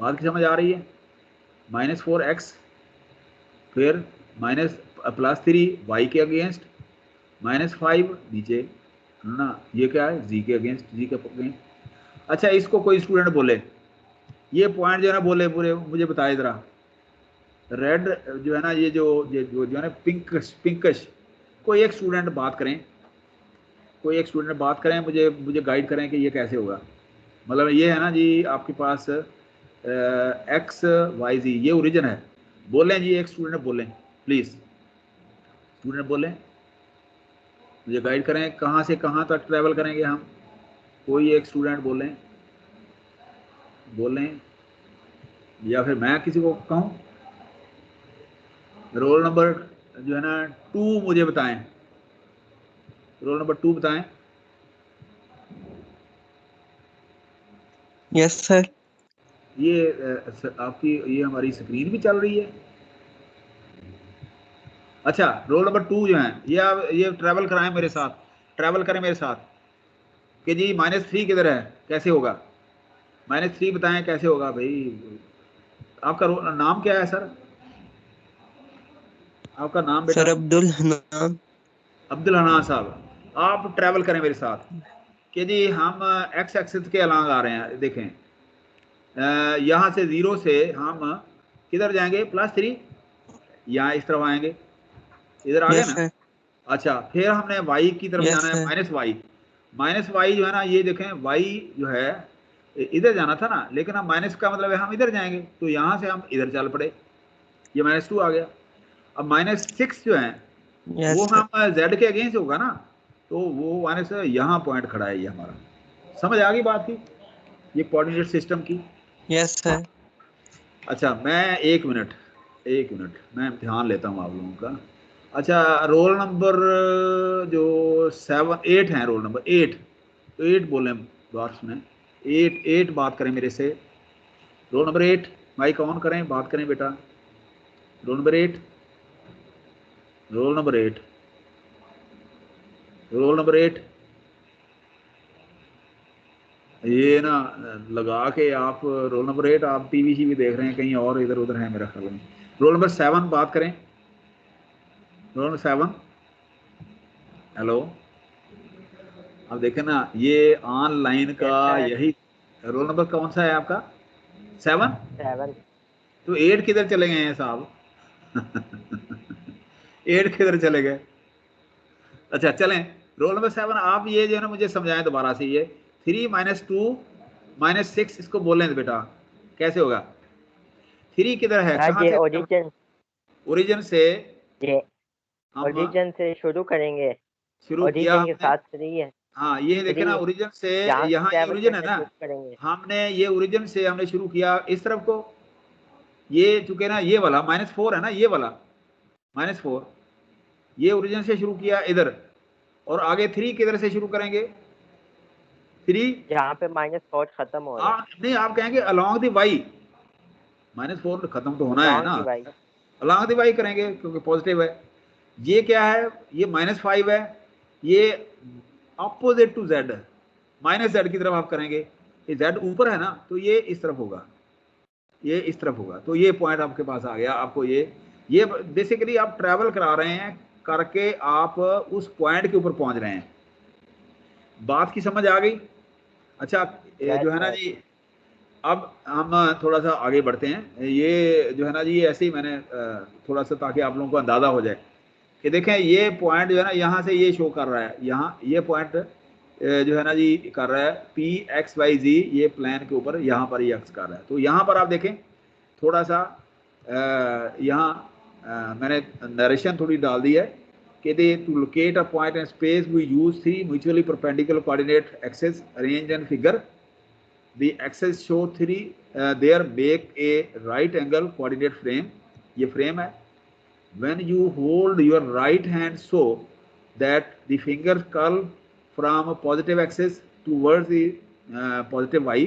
D: बात की समझ आ रही है, -4x, फिर +3 y के अगेंस्ट, -5 नीचे है ना, ये क्या है z के अगेंस्ट, अच्छा इसको कोई स्टूडेंट बोले, ये पॉइंट जो है ना बोले पूरे मुझे बताए जरा, रेड जो है ना ये जो है ना पिंकश, कोई एक स्टूडेंट बात करें, मुझे गाइड करें कि ये कैसे होगा। मतलब ये है ना जी आपके पास x y z ये ओरिजिन है, बोलें जी, एक स्टूडेंट बोलें प्लीज, स्टूडेंट बोलें, मुझे गाइड करें कहाँ से कहाँ तक ट्रैवल करेंगे हम। कोई एक स्टूडेंट बोलें या फिर मैं किसी को कहूँ। रोल नंबर जो है ना 2 मुझे बताएं, रोल नंबर 2 बताएं।
A: Yes sir.
D: ये आपकी ये हमारी स्क्रीन भी चल रही है। अच्छा रोल नंबर 2 जो है ये ट्रैवल कराएं मेरे साथ, ट्रैवल करें मेरे साथ कि जी -3 किधर है, कैसे होगा, -3 बताएं कैसे होगा भाई। आपका नाम क्या है सर, आपका नाम बेटा?
A: सर अब्दुल हनान।
D: अब्दुल हनान साहब, आप ट्रैवल करें मेरे साथ कि जी हम एक्स एक्सिस के अलॉन्ग आ रहे हैं। देखें यहाँ से 0 से हम किधर जाएंगे, +3, यहाँ इस तरफ आएंगे, इधर आ गए ना। अच्छा फिर हमने y की तरफ जाना है, -y जो है ना, ये देखें y जो है इधर जाना था ना, लेकिन हम माइनस का मतलब है हम इधर जाएंगे, तो यहाँ से हम इधर चल पड़े, ये -2 आ गया। अब -6 जो है वो हम z के अगेंस्ट होगा ना, तो वो माइनस यहाँ पॉइंट खड़ा है, ये हमारा। समझ आ गई बात की, ये कोऑर्डिनेट सिस्टम की?
A: Yes sir.
D: अच्छा मैं एक मिनट मैं ध्यान लेता हूँ आप लोगों का। अच्छा रोल नंबर जो 8 हैं, रोल नंबर 8, तो 8 बोलें बॉक्स में, 8 बात करें मेरे से। रोल नंबर 8 माइक ऑन करें, बात करें बेटा। Roll number 8, roll number 8, roll number 8, ये ना लगा के आप रोल नंबर 8 आप टीवी भी देख रहे हैं, कहीं और इधर उधर है मेरा ख्याल में। रोल नंबर 7 बात करें, रोल नंबर 7, हेलो। अब देखें ना ये ऑनलाइन का यही रोल नंबर कौन सा है आपका? 7। तो 8 किधर चले गए हैं साहब? 8 किधर चले गए? अच्छा चलें, रोल नंबर 7 आप ये जो है ना मुझे समझाएं दोबारा से, ये 3 - 2 - 6 इसको बोलें बेटा, कैसे होगा? 3 किधर है, कहाँ से? ओरिजिन से,
H: ओरिजिन से शुरू करेंगे,
D: शुरू किया
H: ओरिजिन के साथ 3 है।
D: हाँ ये देखे ना, ओरिजिन से यहाँ ये ओरिजिन है ना, हमने ये ओरिजिन से हमने शुरू किया इस तरफ को, ये चुके ना ये वाला -4 है ना, ये वाला -4, ये ओरिजिन से शुरू किया इधर, और आगे 3 किधर से शुरू करेंगे? 3
H: जहाँ पे -4 खत्म हो रहा है।
D: नहीं आप कहेंगे अलोंग द वाई, -4 खत्म तो होना है ना,
H: भाई
D: अलॉन्ग द वाई करेंगे क्योंकि पॉजिटिव है। ये क्या है, ये -5 है, ये अपोजिट टू z, -z की तरफ आप करेंगे। ये z ऊपर है ना, तो ये इस तरफ होगा, ये इस तरफ होगा। तो ये पॉइंट आपके पास आ गया। आपको ये बेसिकली आप ट्रैवल करा रहे हैं करके, आप उस पॉइंट के ऊपर पहुंच रहे हैं। बात की समझ आ गई? अच्छा, जो है ना जी, अब हम थोड़ा सा आगे बढ़ते हैं। ये जो है ना जी, ऐसे ही मैंने थोड़ा सा, ताकि आप लोगों को अंदाजा हो जाए कि देखें ये पॉइंट जो है ना, यहाँ से ये शो कर रहा है, यहाँ ये पॉइंट जो है ना जी कर रहा है PXYZ, ये प्लान के ऊपर यहाँ पर ये एक्स कर रहा है। तो यहाँ पर आप देखें थोड़ा सा, यहाँ मैंने नरेशन थोड़ी डाल दी है कि they to locate a point in space we use 3 mutually perpendicular coordinate axes arrange and figure the axes show 3 there make a right angle coordinate frame, ये frame है। when you hold your right hand so that the finger curl from positive axis towards the positive y,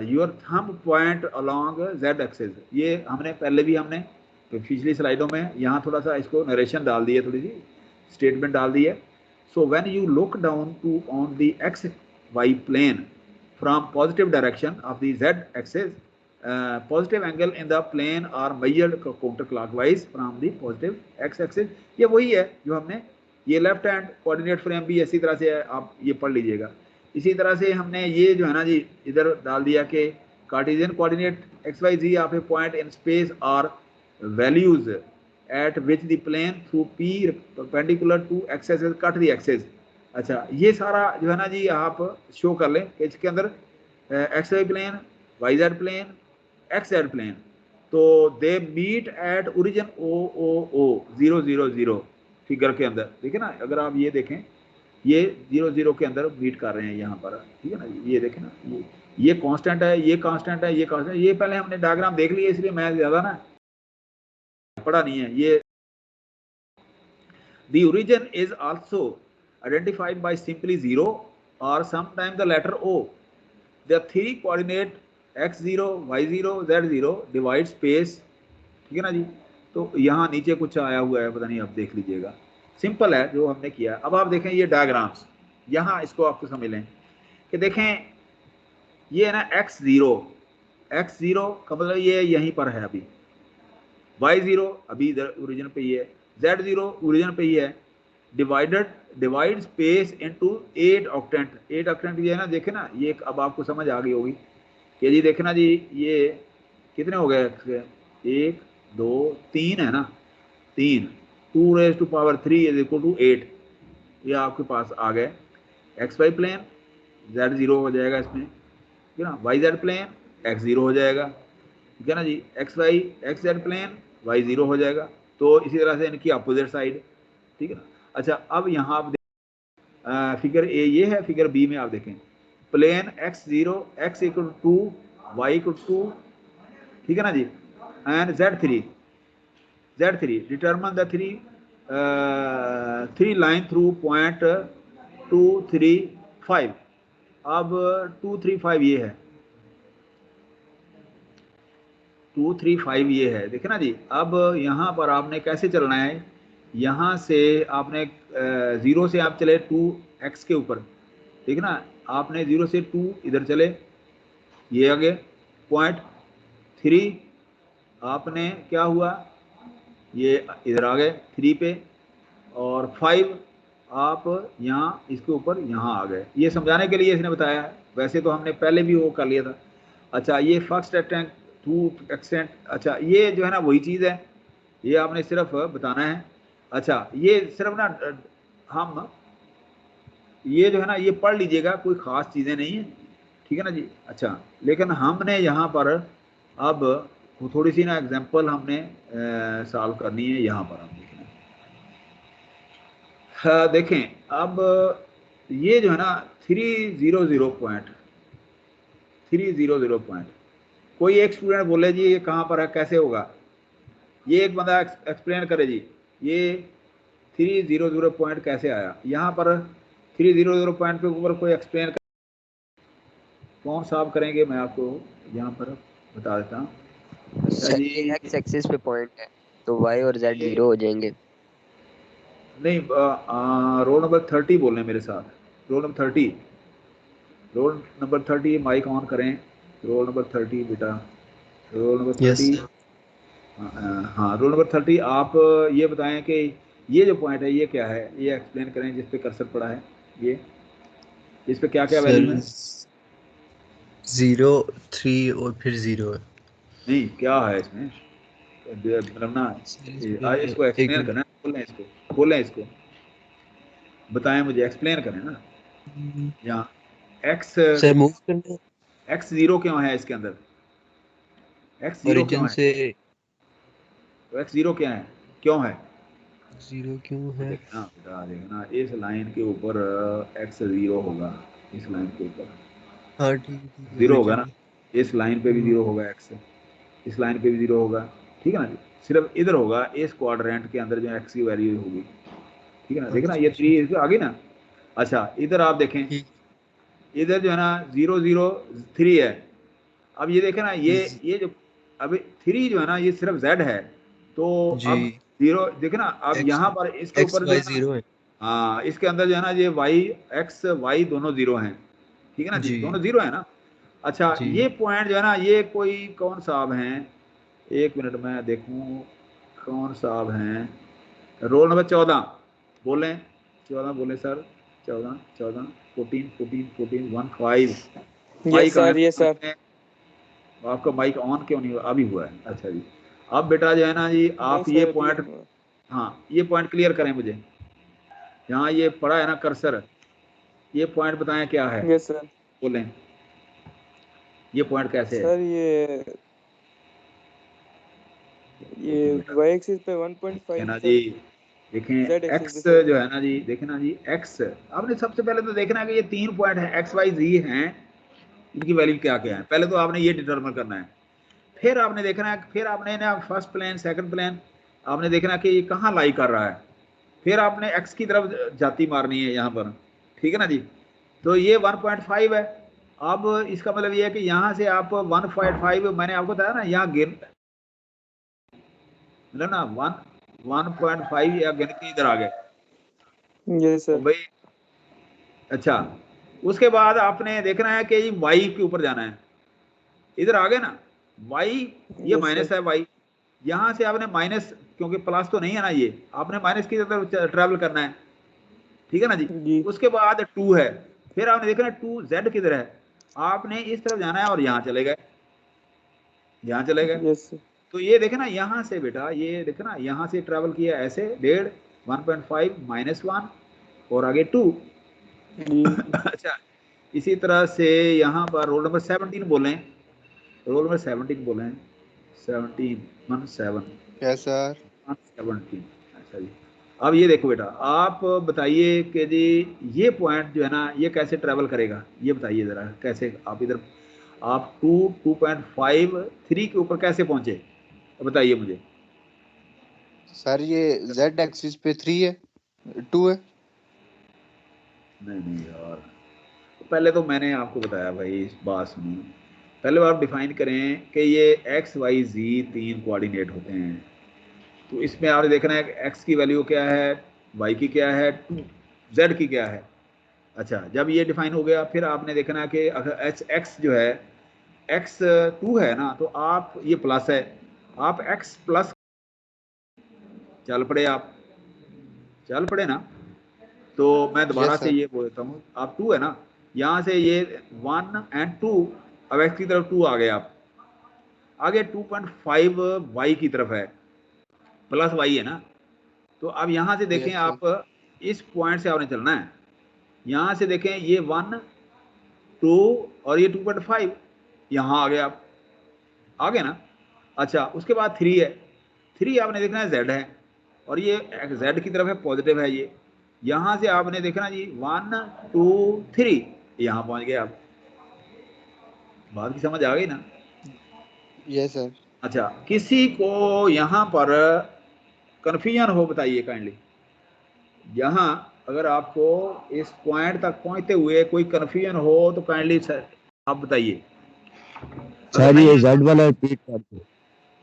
D: your thumb point along z axis। ये हमने पहले भी हमने पिछली स्लाइडों में यहाँ थोड़ा सा इसको नरेशन डाल दी है, थोड़ी सी स्टेटमेंट डाल दी है। so when you look down to on the x y plane from positive direction of the z axis, positive angle in the plane are measured counterclockwise from the positive x axis। ये वही है जो हमने, ये left hand coordinate frame भी इसी तरह से है, आप ये पढ़ लीजिएगा। इसी तरह से हमने ये जो है ना जी इधर डाल दिया कि Cartesian coordinate XYZ of a point in space are values at which the plane through P perpendicular to x axis cut the axes. अच्छा, ये सारा जो है ना जी आप शो कर लें कि इसके अंदर XY plane, YZ plane, XZ plane, तो they meet at origin OOO 000 figure के अंदर। ठीक है ना, अगर आप ये देखें ये 00 के अंदर मीट कर रहे हैं यहाँ पर। ठीक है ना, ये देखें ना, ये कांस्टेंट है, ये कांस्टेंट है, ये कांस्टेंट। ये पहले हमने डायग्राम देख लिया, इसलिए मैं ज़्यादा ना पढ़ा नहीं है। ये the origin is also identified by simply 0 or sometimes the letter O। the 3 coordinate x0 y0 z0 divide space। ठीक है ना जी, तो यहाँ नीचे कुछ आया हुआ है, पता नहीं, आप देख लीजिएगा, सिंपल है जो हमने किया। अब आप देखें ये डायग्राम्स, यहाँ इसको आपको समझ लें कि देखें ये है ना x0 का मतलब ये यहीं पर है अभी, y0 अभी इधर ओरिजिन पे ही है, z0 ओरिजिन पे ही है। Divide space into 8 octant. 8 octant ये है ना, देखे ना, ये अब आपको समझ आ गई होगी कि जी देखे ना जी, ये कितने हो गए, 1 2 3 है ना, 3 2⁻³ इज इक्वल टू 8। ये आपके पास आ गए। XY प्लेन Z0 हो जाएगा इसमें, ठीक है ना, YZ प्लेन X0 हो जाएगा, ठीक है ना जी, XZ प्लेन Y0 हो जाएगा। तो इसी तरह से इनकी अपोजिट साइड। ठीक है ना। अच्छा, अब यहाँ आप फिगर ए ये है, फिगर बी में आप देखें प्लेन x0 x = 2 y = 2, ठीक है ना जी, and z3 determine the 3 line through point 2 3 5। अब 2 3 5 ये है, 2 3 5 ये है, देखे ना जी। अब यहाँ पर आपने कैसे चलना है, यहाँ से आपने 0 से आप चले 2x के ऊपर, ठीक है ना, आपने 0 से 2 इधर चले, ये आगे पॉइंट 3 आपने क्या हुआ, ये इधर आ गए 3 पे, और 5 आप यहाँ इसके ऊपर यहाँ आ गए। ये समझाने के लिए इसने बताया है, वैसे तो हमने पहले भी वो कर लिया था। अच्छा, ये फर्स्ट एक्सटेंट 2 एक्सटेंट, अच्छा ये जो है ना वही चीज़ है, ये आपने सिर्फ बताना है। अच्छा, ये सिर्फ ना हम ये जो है ना ये पढ़ लीजिएगा, कोई ख़ास चीज़ें नहीं है, ठीक है ना जी। अच्छा, लेकिन हमने यहाँ पर अब थोड़ी सी ना एग्जांपल हमने सॉल्व करनी है। यहाँ पर हम देखें, अब ये जो है ना 300 पॉइंट, कोई एक स्टूडेंट बोले जी ये कहाँ पर है, कैसे होगा, ये एक बंदा एक्सप्लेन करे जी ये 300 पॉइंट कैसे आया। यहाँ पर 300 पॉइंट के ऊपर कोई एक्सप्लेन कर, कौन साहब करेंगे, मैं आपको यहाँ पर बता देता हूँ। अच्छा
I: सर
D: जी,
I: ये एक्स एक्सिस पे पॉइंट है तो वाई और जेड
D: ये
I: 0 हो जाएंगे।
D: नहीं, रोल नंबर 30 बोल रहे हैं मेरे साथ, roll number 30, roll number 30 mic on करें, रोल नंबर 30 बेटा, रोल नंबर
E: यस
D: 30।
E: सर।
D: हाँ, रोल नंबर 30 आप ये बताएं कि ये जो पॉइंट है ये क्या है, ये एक्सप्लेन करें जिस पे कर्सर पड़ा है, ये इस पे क्या क्या वैल्यू
E: सर
D: है?
E: 0 3 और फिर 0 है
D: नहीं, क्या है इसमें मतलब ना,
E: सर इसमें।
D: इसको
E: एक
D: एक्सप्लेन करना
E: मिनट।
D: है, खोलें इसको बताएं मुझे, एक्सप्लेन करें ना। यहाँ एक्स
E: सर मूव करना
D: एक्स जीरो क्यों है इसके अंदर, एक्स जीरो
E: ओरिजिन
D: क्यों है,
E: से
D: तो एक्स जीरो क्या है, क्यों है?
E: 0 क्यों है।
D: देखना बेटा, देखना इस लाइन के ऊपर एक्स जीरो होगा, इस लाइन के ऊपर
E: हाँ ठीक है
D: जीरो होगा
E: ओरिजिन
D: ना,
E: में।
D: इस लाइन पे भी जीरो होगा एक्स, इस लाइन पे भी जीरो होगा, ठीक है ना जी। सिर्फ इधर होगा इस क्वाड्रेंट के अंदर जो एक्स की वैल्यू होगी, ठीक है ना, देखना
E: अच्छा
D: ये
E: अच्छा
D: 3 आ गई ना। अच्छा इधर आप देखें,
E: ठीक।
D: इधर जो है ना 0 0 3 है। अब ये देखें ना, ये जो अब 3 जो है ना ये सिर्फ z है, तो
E: जी
D: अब जीरो देखे ना, अब
E: एक्स
D: यहाँ पर इसके
E: एक्स
D: ऊपर जो
E: वाई
D: है ना,
E: 0 है।
D: हाँ इसके अंदर जो है ना ये y x y दोनों जीरो हैं, ठीक है ना जी,
E: जी
D: दोनों जीरो है ना। अच्छा
E: जी
D: ये पॉइंट जो है ना ये कोई कौन साहब हैं, एक मिनट में देखूं कौन साहब हैं, रोल नंबर 14 बोलें, 14 बोले सर, 14 14 14 14 14 1 5 माइक
J: सर ये सर
D: है, आपका माइक ऑन क्यों नहीं हुआ, अभी हुआ है, अच्छा जी। अब बेटा जो है ना जी
J: नहीं
D: आप ये
J: सर अभी
D: पॉइंट,
J: नहीं हुआ।
D: हाँ ये पॉइंट क्लियर करें मुझे, यहाँ ये पड़ा है ना कर्सर, ये पॉइंट बताएं क्या है,
J: यस सर।
D: बोलें ये पॉइंट कैसे है?
J: सर ये
D: देखिए बेटा,
J: y एक्सिस पे
D: है
J: 1.5
D: ना जी,
J: सर,
D: देखें
J: z एक्सिस
D: एक्स
J: पे सर।
D: जो है ना जी, देखे ना जी एक्स, आपने सबसे पहले तो देखना है कि ये 3 पॉइंट है एक्स वाई जी हैं, इनकी वैल्यू क्या क्या है, पहले तो आपने ये डिटरमिन करना है, फिर आपने देखना है, फिर आपने ना फर्स्ट प्लेन सेकंड प्लेन आपने देखना कि ये कहाँ लाई कर रहा है, फिर आपने एक्स की तरफ जाती मारनी है यहाँ पर, ठीक है ना जी। तो ये 1.5 है, अब इसका मतलब ये है कि यहाँ से आप 1.5 मैंने आपको बताया ना, यहाँ गिन मतलब ना 1.5 या गिन के इधर आ गए,
J: यस
D: तो
J: सर।
D: भाई अच्छा उसके बाद आपने देखना है कि वाई के ऊपर जाना है, इधर आ गए ना वाई, ये
J: यस
D: माइनस
J: सर।
D: है वाई, यहाँ से आपने माइनस, क्योंकि प्लस तो नहीं है ना ये, आपने माइनस की तरफ ट्रैवल करना है, ठीक है ना जी।
J: जी
D: उसके बाद 2 है, फिर आपने देखना 2 z किधर है, आपने इस तरफ जाना है और यहाँ चले गए, यहाँ चले गए,
J: यस सर।
D: तो ये देखे ना यहाँ से बेटा, ये देखे ना यहाँ से ट्रैवल किया ऐसे 1.5 1.5 -1 और आगे 2
J: जी
D: अच्छा इसी तरह से यहाँ पर रोल नंबर 17 बोलें, रोल नंबर 17 बोलें, 17 17
B: यस सर।
D: 17, अच्छा जी। अब ये देखो बेटा, आप बताइए कि जी ये पॉइंट जो है ना ये कैसे ट्रैवल करेगा, ये बताइए ज़रा कैसे आप इधर आप 2 2.5 3 के ऊपर कैसे पहुंचे, बताइए मुझे।
B: सर ये z एक्सिस पे 3 है 2 है।
D: नहीं यार, पहले तो मैंने आपको बताया भाई, इस बात सुनिए, पहले आप डिफाइन करें कि ये एक्स वाई जी 3 कोऑर्डिनेट होते हैं, तो इसमें आपने देखना है कि एक्स की वैल्यू क्या है, वाई की क्या है, जेड की क्या है। अच्छा जब ये डिफाइन हो गया, फिर आपने देखना है कि अगर एक्स जो है एक्स 2 है ना, तो आप ये प्लस है, आप एक्स प्लस चल पड़े, आप चल पड़े ना, तो मैं दोबारा
B: यस
D: से
B: सर।
D: ये बोलता हूँ, आप 2 है ना, यहाँ से ये 1 और 2, अब एक्स की तरफ 2 आ गए, आप आगे 2.5 वाई की तरफ है, प्लस वाई है ना, तो अब यहाँ से देखें
B: यस सर।
D: आप इस पॉइंट से आपने चलना है, यहाँ से देखें ये 1 2 और ये 2.5 यहाँ आ गए, आप आ गए ना। अच्छा उसके बाद 3 है, 3 आपने देखना है z है, और ये z की तरफ है, पॉजिटिव है ये, यहाँ से आपने देखना जी 1 2 3 यहाँ पहुँच गए आप, बात की समझ आ गई ना।
B: Yes sir.
D: अच्छा किसी को यहाँ पर कन्फ्यूजन हो बताइए काइंडली, यहाँ अगर आपको इस पॉइंट तक पहुँचते हुए कोई कन्फ्यूजन हो तो काइंडली आप बताइए।
C: सर ये जेड वाला रिपीट कर दो।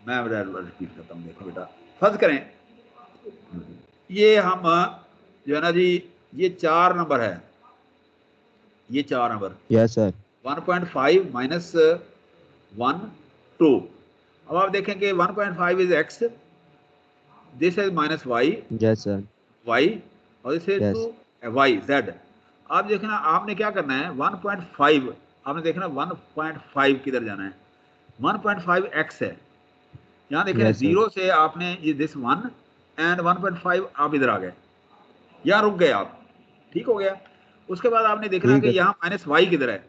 D: मैं रिपीट करता हूँ। देखो बेटा, फर्ज करें ये हम जो है ना जी, ये 4 नंबर है, ये 4 नंबर।
C: Yes sir.
D: 1.5 माइनस 1 2। अब आप देखें कि 1.5 is X, this is minus Y,
C: yes sir.
D: Y, और this is two Y Z. आप देखना आपने क्या करना है, 1.5 आपने देखना 1.5 किधर जाना है, 1.5 एक्स है। यहाँ देखें
C: Yes, sir.
D: 0 से आपने ये दिस 1 एंड 1.5 आप इधर आ गए, यहाँ रुक गए आप, ठीक हो गया। उसके बाद आपने देखना है कि यहाँ माइनस वाई किधर है,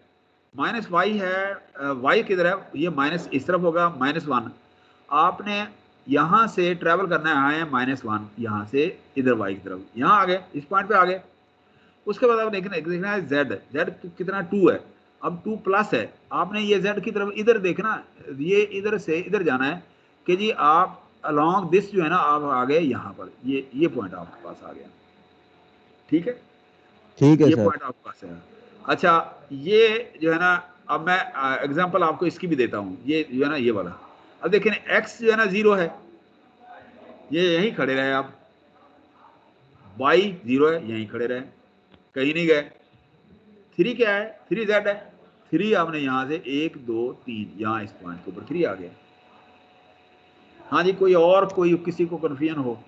D: माइनस वाई है, वाई किधर है, ये माइनस इस तरफ होगा -1। आपने यहाँ से ट्रेवल करना है -1, यहाँ से इधर वाई की तरफ, यहाँ आ गए, इस पॉइंट पे आ गए। उसके बाद आप देखना है जेड, जेड कितना 2 है, अब 2 प्लस है। आपने ये जेड की तरफ इधर देखना, ये इधर से इधर जाना है कि जी आप अलोंग दिस जो है ना आप आ गए यहाँ पर, ये पॉइंट आपके पास आ गया, ठीक है,
C: ठीक है
D: ये
C: सर।
D: पॉइंट आपके पास है। अच्छा ये जो है ना, अब मैं एग्जांपल आपको इसकी भी देता हूँ, ये जो है ना ये वाला। अब देखें एक्स जो है ना 0 है, ये यहीं खड़े रहे आप, वाई 0 है, यहीं खड़े रहे, कहीं नहीं गए। 3 क्या है, 3 जेड है, 3 आपने यहाँ से 1 2 3 यहाँ इस पॉइंट के ऊपर 3 आ गया। हाँ जी, कोई और, कोई किसी को कन्फ्यूजन हो,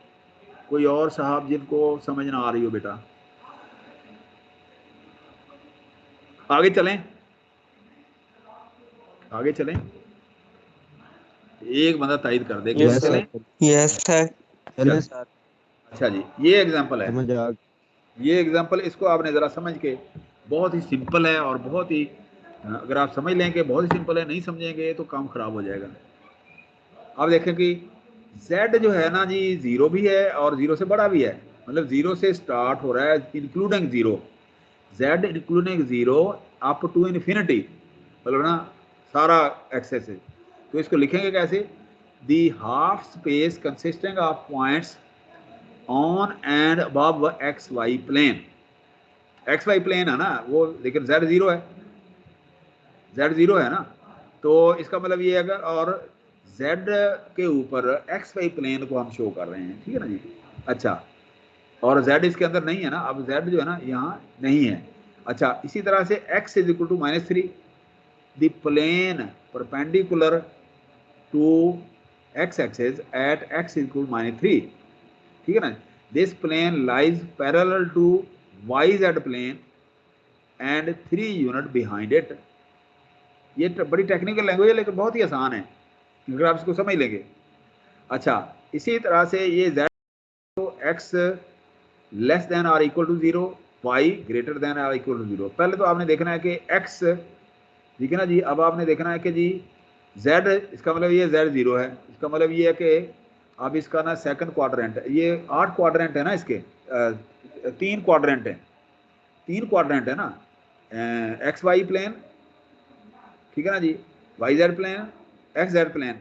D: कोई और साहब जिनको समझ ना आ रही हो बेटा, आगे चलें, आगे चलें। एक बंदा तायद कर दे,
A: Yes,
D: चलें।
A: Yes sir.
C: चलें सर।
D: अच्छा जी, ये एग्जांपल है,
C: समझ आ
D: ये एग्जांपल, इसको आपने ज़रा समझ के, बहुत ही सिंपल है और बहुत ही, अगर आप समझ लें कि बहुत ही सिंपल है, नहीं समझेंगे तो काम खराब हो जाएगा। आप देखें कि z जो है ना जी 0 भी है और 0 से बड़ा भी है, मतलब 0 से स्टार्ट हो रहा है including 0, z including 0 up to infinity, मतलब ना सारा एक्सेस है। तो इसको लिखेंगे कैसे, the half space consisting of points on and above X Y plane, X Y plane है ना वो, लेकिन z 0 है, z 0 है ना, तो इसका मतलब ये अगर, और z के ऊपर एक्स वाई प्लेन को हम शो कर रहे हैं, ठीक है ना जी। अच्छा, और z इसके अंदर नहीं है ना, अब z जो है ना यहाँ नहीं है। अच्छा, इसी तरह से x is equal to -3, the plane perpendicular to x axis at x is equal -3, ठीक है ना। This plane lies parallel to yz plane and 3 unit behind it. ये बड़ी टेक्निकल लैंग्वेज है लेकिन बहुत ही आसान है अगर आप इसको समझ लेंगे। अच्छा, इसी तरह से ये z तो x less than or equal to 0, y greater than or equal to 0। पहले तो आपने देखना है कि x, ठीक है ना जी। अब आपने देखना है कि जी z, इसका मतलब ये z 0 है, इसका मतलब ये है कि अब इसका ना सेकंड क्वाड्रेंट है, ये 8 क्वाड्रेंट है ना, इसके 3 क्वाड्रेंट है, 3 क्वाड्रेंट है ना, एक्स वाई प्लेन, ठीक है ना जी, Y Z plane, X Z plane.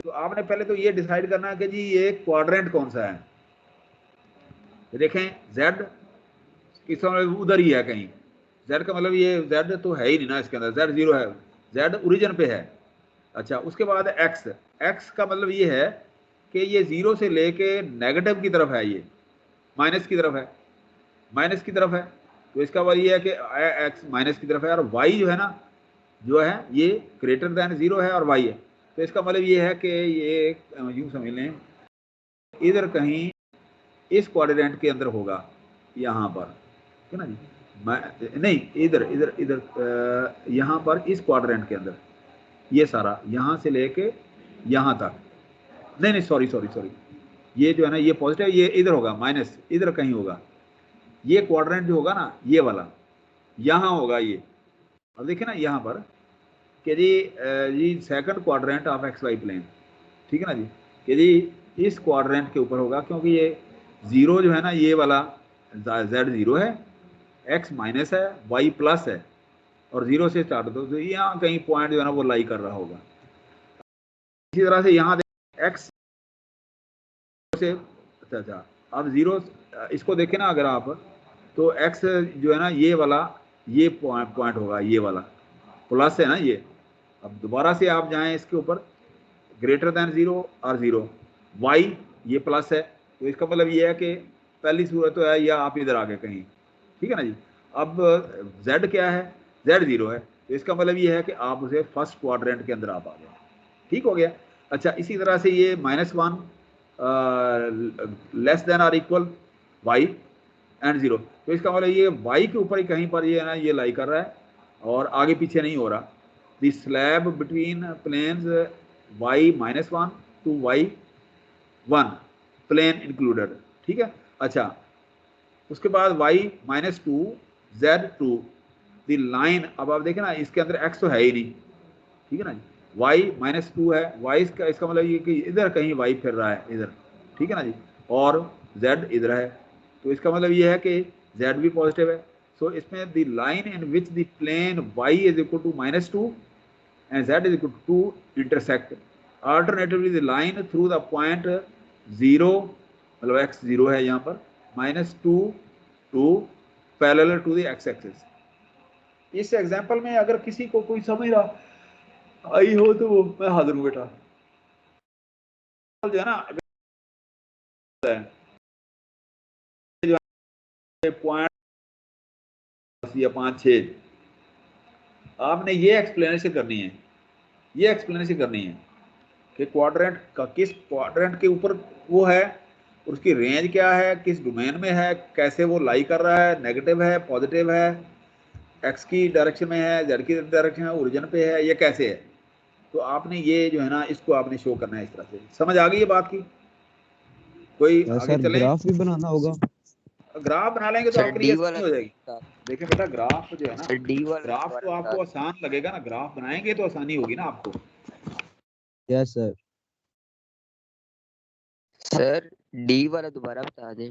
D: तो आपने पहले तो ये डिसाइड करना है कि जी ये क्वाड्रेंट कौन सा है। देखें z किस उधर ही है कहीं, z का मतलब ये z तो है ही नहीं ना इसके अंदर, z 0 है, z ओरिजिन पे है। अच्छा, उसके बाद x, x का मतलब ये है कि ये 0 से लेके नेगेटिव की तरफ है, ये माइनस की तरफ है, माइनस की तरफ है, तो इसका मतलब ये है कि x माइनस की तरफ है, और y जो है ना, जो है ये ग्रेटर देन 0 है और y है, तो इसका मतलब ये है कि ये यूँ समझ लें इधर कहीं इस क्वाड्रेंट के अंदर होगा, यहाँ पर, ठीक है ना जी, नहीं इधर इधर इधर यहाँ पर इस क्वाड्रेंट के अंदर, ये सारा यहाँ से लेके यहाँ तक, नहीं सॉरी, ये जो है ना ये पॉजिटिव, ये इधर होगा, माइनस इधर कहीं होगा, ये क्वाड्रेंट जो होगा ना ये वाला यहाँ होगा ये। अब देखिए ना यहाँ पर कि जी second quadrant of X Y plane, ठीक है ना जी, कि जी इस क्वाड्रेंट के ऊपर होगा, क्योंकि ये 0 जो है ना ये वाला z 0 है, x माइनस है, y प्लस है, और 0 से स्टार्ट हो तो यहाँ कहीं पॉइंट जो है ना वो लाई कर रहा होगा। इसी तरह से यहाँ x से, अच्छा अब 0 इसको देखें ना अगर आप, तो x जो है ना ये वाला, ये पॉइंट होगा, ये वाला प्लस है ना ये, अब दोबारा से आप जाएं इसके ऊपर, ग्रेटर देन 0 और 0, y ये प्लस है, तो इसका मतलब ये है कि पहली सूरत तो है या आप इधर आ गए कहीं, ठीक है ना जी। अब z क्या है, z 0 है, तो इसका मतलब ये है कि आप उसे फर्स्ट क्वाड्रेंट के अंदर आप आ गए, ठीक हो गया। अच्छा, इसी तरह से ये -1 लेस देन और इक्वल y एंड 0, तो इसका मतलब ये y के ऊपर ही कहीं पर ये है ना, ये लाई कर रहा है और आगे पीछे नहीं हो रहा। The slab between planes y -1 to y1 plane included, ठीक है। अच्छा, उसके बाद y -2 z2 द लाइन, अब आप देखें ना इसके अंदर x तो है ही नहीं, ठीक है ना जी, y -2 है, y इसका मतलब ये कि इधर कहीं y फिर रहा है इधर, ठीक है ना जी, और z इधर है, तो इसका मतलब ये है कि z भी पॉजिटिव है। सो इसमें the line in which the plane y is equal to -2 and z is equal to 2 intersect, alternatively the line through the point 0 मतलब x 0 है यहाँ पर, -2 2 parallel to the x axis। इस example में अगर किसी को कोई समझ रहा आई हो तो वो मैं हाजिर हूँ बेटा, जो है ना पॉइंट या 5 6, आपने ये एक्सप्लेनेशन करनी है, ये एक्सप्लेनेशन करनी है कि क्वाड्रेंट का किस क्वाड्रेंट के ऊपर वो है, उसकी रेंज क्या है, किस डोमेन में है, कैसे वो लाई कर रहा है, नेगेटिव है, पॉजिटिव है, एक्स की डायरेक्शन में है, जेड की डायरेक्शन में, ओरिजिन पे है, ये कैसे है। तो आपने ये जो है ना इसको आपने शो करना है इस तरह से। समझ आ गई ये बात की? कोई आगे चलें?
C: ग्राफ भी बनाना होगा।
D: ग्राफ बना लेंगे तो आपके लिए आसानी हो जाएगी। देखिए बेटा, ग्राफ जो है ना,
I: डी वाला
D: ग्राफ तो आपको आसान लगेगा ना, ग्राफ बनाएंगे तो आसानी होगी ना आपको।
C: Yes sir.
I: सर डी वाला दोबारा बता दें।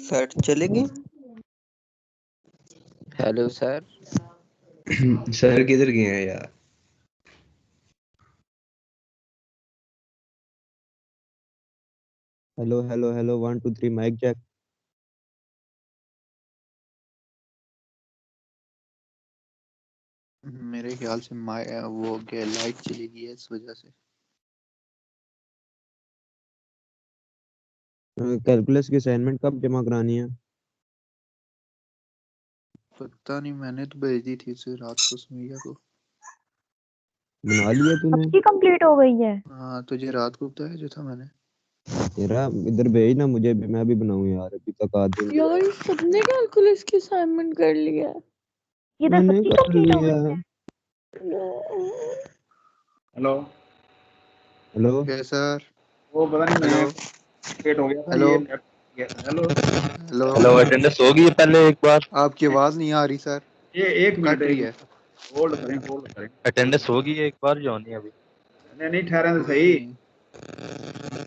E: सर चलेंगे?
I: Hello sir.
E: सर किधर गए हैं यार?
C: Hello hello hello 1 2 3 mic check.
F: मेरे ख्याल से वो क्या लाइट चली गई है इस वजह से।
C: कैलकुलस की असाइनमेंट कब जमा करानी है?
F: पता नहीं, मैंने तो भेज दी थी उसे रात को सुमैया को।
C: बना लिया तूने?
G: सबकी कंप्लीट हो गई है।
F: हाँ, तुझे रात को बताया जो था मैंने।
C: तेरा इधर भेज ना मुझे भी, मैं भी बनाऊं यार, अभी तक आदमी नहीं
J: यार सबने कैलकुलस की असाइनमेंट कर लिया है।
G: ये तो
C: मैंने
G: सबकी
C: कर
G: कंप्लीट हो
C: लिया।
G: गई है।
D: Hello
C: hello
F: yes sir.
D: वो पता नहीं मैं
F: हेलो
D: लेट हो गया था
F: हेलो
D: ये। हेलो
F: हेलो
E: हेलो, अटेंडेंस होगी पहले एक बार।
F: आपकी आवाज नहीं आ रही सर,
D: ये एक मिनट
F: कट रही है।
D: होल्ड करें, होल्ड करें।
E: अटेंडेंस होगी एक बार जो होनी है अभी।
D: नहीं नहीं, ठहरें तो सही।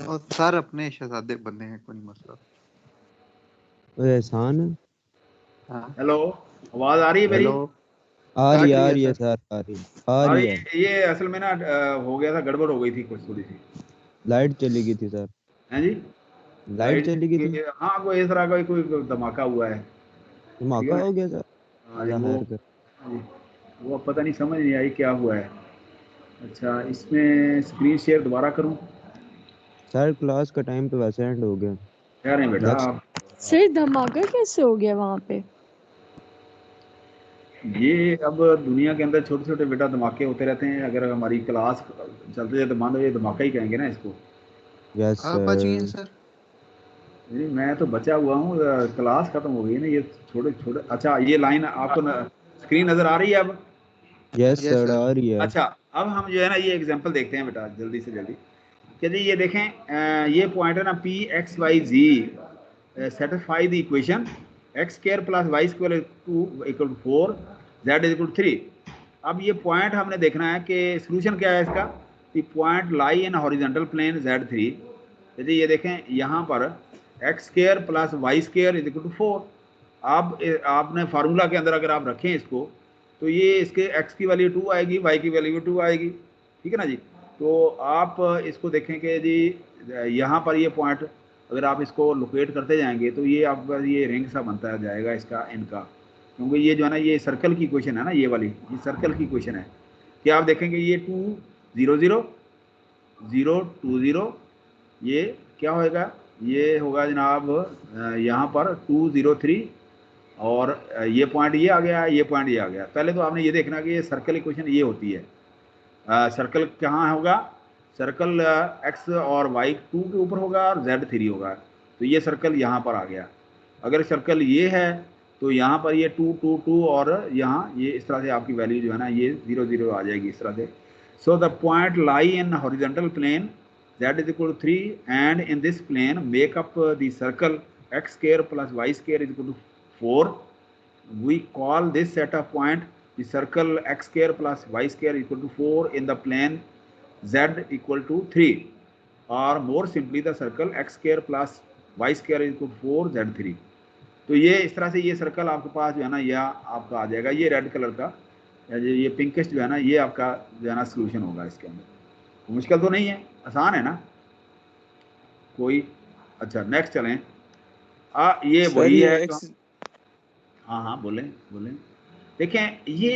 F: और सर अपने शहजादे बंदे हैं, कोई नहीं मसला।
C: ओए एहसान
F: हाँ
D: हेलो, आवाज आ रही है मेरी?
F: हेलो,
C: आ रही
F: कट
C: आ
F: रही
C: रही
F: है
C: है
F: सर।
C: सर, आ रही आ
D: और
C: रही है।
D: ये असल में ना हो गया था, गड़बड़ हो गई थी कुछ थोड़ी सी।
C: लाइट चली गई थी सर।
D: हैं जी?
C: लाइट चली गई थी।
D: हाँ, कोई इस तरह का कोई धमाका हुआ है। ठीक
C: धमाका
D: है ना?
C: हो गया सर।
D: आज वो अब पता नहीं, समझ नहीं आई क्या हुआ है। अच्छा, इसमें स्क्रीन शेयर दोबारा करूं?
C: सर क्लास का टाइम तो वैसे एंड हो गया।
D: कह रहे हैं बेटा आप
J: सर धमाका कैसे हो गया वहाँ पे?
D: ये अब दुनिया के अंदर छोटे छोटे बेटा धमाके होते रहते हैं। अगर हमारी क्लास चलते जाते मान लो ये धमाका ही कहेंगे ना इसको।
C: यस
F: आप बच गए
C: सर।
F: सर।
D: नहीं, मैं तो बचा हुआ हूँ, क्लास खत्म हो गई ना। ये छोटे छोटे, अच्छा ये लाइन आपको स्क्रीन नजर आ रही है अब?
C: यस सर आ रही है।
D: अच्छा, अब हम जो है ना ये एग्जांपल देखते हैं बेटा जल्दी से जल्दी। कि जी ये देखें, ये पॉइंट है ना P X Y Z satisfy the equation X square plus Y square equal to 4 Z is equal to 3। अब ये पॉइंट हमने देखना है कि सोल्यूशन क्या है इसका। कि point lie in horizontal plane Z3। यदि ये देखें यहाँ पर X square plus Y square is equal to 4। अब आपने फार्मूला के अंदर अगर आप रखें इसको तो ये इसके x की वैल्यू 2 आएगी, y की वैल्यू 2 आएगी। ठीक है ना जी। तो आप इसको देखें कि जी यहाँ पर ये पॉइंट अगर आप इसको लोकेट करते जाएंगे तो ये आपका ये रिंग सा बनता जाएगा इसका इनका। क्योंकि ये जो है ना ये सर्कल की इक्वेशन है ना, ये वाली ये सर्कल की इक्वेशन है। कि आप देखेंगे ये 2 0 0 0 2 0 ये क्या होएगा, ये होगा जनाब यहाँ पर 2 0 3 और ये पॉइंट ये आ गया, ये पॉइंट ये आ गया। पहले तो आपने ये देखना कि ये सर्कल इक्वेशन ये होती है। सर्कल कहाँ होगा, सर्कल x और y 2 के ऊपर होगा और z 3 होगा। तो ये सर्कल यहाँ पर आ गया। अगर सर्कल ये है तो यहाँ पर ये 2 2 2 और यहाँ ये इस तरह से आपकी वैल्यू जो है ना ये 0 0 आ जाएगी इस तरह से। So the point lie in horizontal plane z is equal to 3 and in this plane make up the circle x square plus y square is equal to 4. We call this set of point the circle x square plus y square equal to 4 in the plane z equal to 3, or more simply the circle x square plus y square equal to 4 z3. तो ये इस तरह से ये circle आपके पास जो है ना यह आपका आ जाएगा। ये रेड कलर का ये पिंकिश जो है ना ये आपका जो है ना सोल्यूशन होगा इसके अंदर। मुश्किल तो नहीं है, आसान है ना कोई। अच्छा नेक्स्ट चलें। ये वही है। हाँ हाँ बोलें बोलें। देखें ये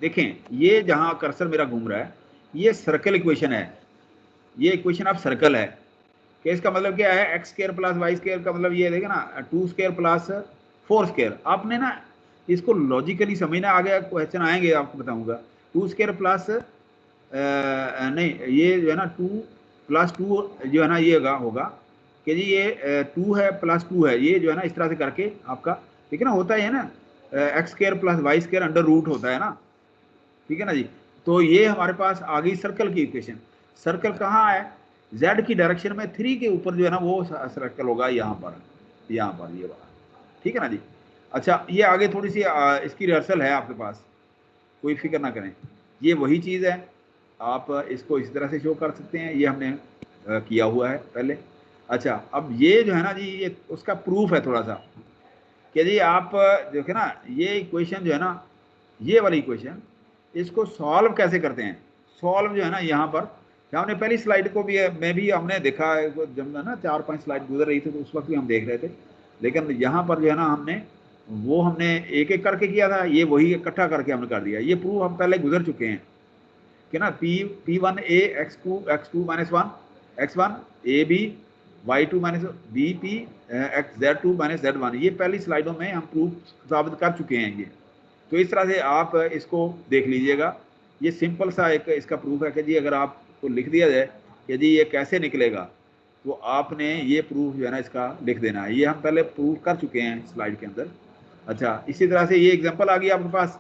D: देखें ये जहाँ कर्सर मेरा घूम रहा है ये सर्कल इक्वेशन है। ये इक्वेशन ऑफ सर्कल है कि इसका मतलब क्या है, X square plus Y square का मतलब ये देखें ना 2 स्क्वायर प्लस 4 स्क्वायर। आपने ना इसको लॉजिकली समझना, आगे क्वेश्चन आएंगे आपको बताऊंगा। 2 स्क्वायर प्लस नहीं ये जो है ना 2 प्लस 2 जो है ना ये होगा कि जी ये 2 है प्लस 2 है, ये जो है ना इस तरह से करके आपका ठीक है ना होता है ना X square plus Y square under root होता है ना। ठीक है ना जी। तो ये हमारे पास आ गई सर्कल की इक्वेशन। सर्कल कहाँ है, z की डायरेक्शन में 3 के ऊपर जो है ना वो सर्कल होगा यहाँ पर ये वाला। ठीक है ना जी। अच्छा ये आगे थोड़ी सी इसकी रिहर्सल है आपके पास, कोई फिक्र ना करें। ये वही चीज़ है, आप इसको इस तरह से शो कर सकते हैं। ये हमने किया हुआ है पहले। अच्छा अब ये जो है ना जी ये उसका प्रूफ है थोड़ा सा कि जी आप देखें ना ये इक्वेशन जो है ना ये वाली इक्वेशन इसको सॉल्व कैसे करते हैं। सॉल्व जो है ना यहाँ पर हमने पहली स्लाइड को भी मैं भी हमने देखा है, जब ना 4-5 स्लाइड गुजर रही थी तो उस वक्त भी हम देख रहे थे। लेकिन यहाँ पर जो है ना हमने एक एक करके किया था, ये वही इकट्ठा करके हमने कर दिया। ये प्रूफ हम पहले गुजर चुके हैं कि ना P1A x2 minus 1 x1 AB y2 minus BP z2 minus z1। ये पहली स्लाइडों में हम प्रूफ साबित कर चुके हैं। ये तो इस तरह से आप इसको देख लीजिएगा। ये सिंपल सा एक इसका प्रूफ है कि जी अगर आपको लिख दिया जाए कि जी ये कैसे निकलेगा तो आपने ये प्रूफ जो है ना इसका लिख देना है। ये हम पहले प्रूफ कर चुके हैं स्लाइड के अंदर। अच्छा इसी तरह से ये एग्जांपल आ गई आपके पास।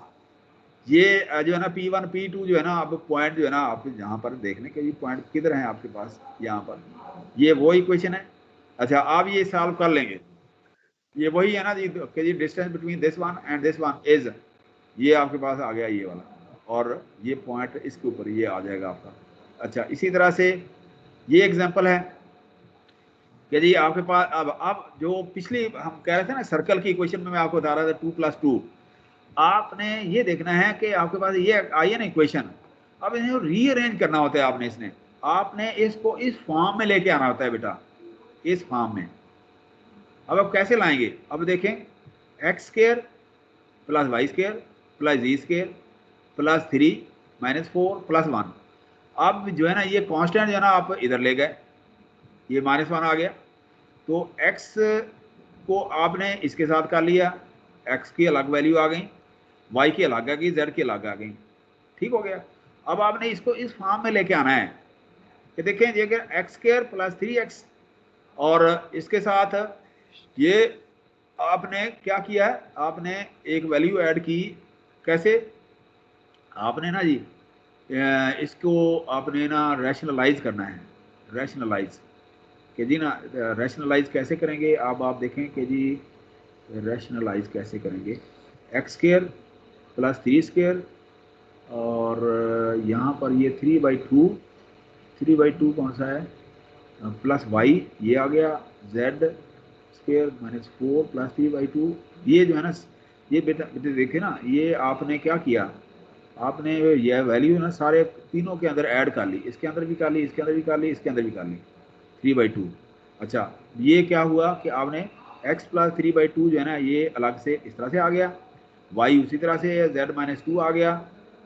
D: ये जो है ना P1 P2 जो है ना अब पॉइंट जो है ना आप यहाँ पर देखने के ये पॉइंट किधर हैं आपके पास, यहाँ पर ये वो इक्वेशन है। अच्छा आप ये सॉल्व कर लेंगे, ये वही है ना जी distance between this one and this one is, ये आपके पास आ गया ये वाला, और ये पॉइंट इसके ऊपर ये आ जाएगा आपका। अच्छा इसी तरह से ये एग्जांपल है कि जी आपके पास अब जो पिछली हम कह रहे थे ना सर्कल की इक्वेशन में मैं आपको बता रहा था 2 + 2, आपने ये देखना है कि आपके पास ये आई है ना इक्वेशन। अब इन्हें रीअरेंज करना होता है आपने इसको इस फॉर्म में लेके आना होता है बेटा, इस फॉर्म में। अब आप कैसे लाएंगे, अब देखें X square plus Y square plus Z square plus 3 minus 4 plus 1। अब जो है ना ये कांस्टेंट जो है ना आप इधर ले गए, ये -1 आ गया, तो x को आपने इसके साथ कर लिया, x की अलग वैल्यू आ गई, y की अलग आ गई, z की अलग आ गई, ठीक हो गया। अब आपने इसको इस फॉर्म में लेके आना है कि देखें ये एक्स स्क्वायर प्लस 3x और इसके साथ ये आपने क्या किया है, आपने एक वैल्यू ऐड की, कैसे आपने ना जी इसको आपने ना रैशनलाइज करना है, रैशनलाइज कि जी ना रैशनलाइज कैसे करेंगे। अब आप देखें कि जी रैशनलाइज कैसे करेंगे, एक्स स्क्वायर प्लस 3 स्क्वायर और यहाँ पर ये 3/2 कौन सा है, प्लस वाई ये आ गया, जेड स्क्वायर -4 प्लस 3/2, ये जो है ना ये बेटा देखे ना, ये आपने क्या किया, आपने यह वैल्यू ना सारे तीनों के अंदर ऐड कर ली, इसके अंदर भी कर ली, इसके अंदर भी कर ली, इसके अंदर भी कर ली, 3/2। अच्छा ये क्या हुआ कि आपने x प्लस 3/2 जो है ना ये अलग से इस तरह से आ गया, y उसी तरह से z -2 आ गया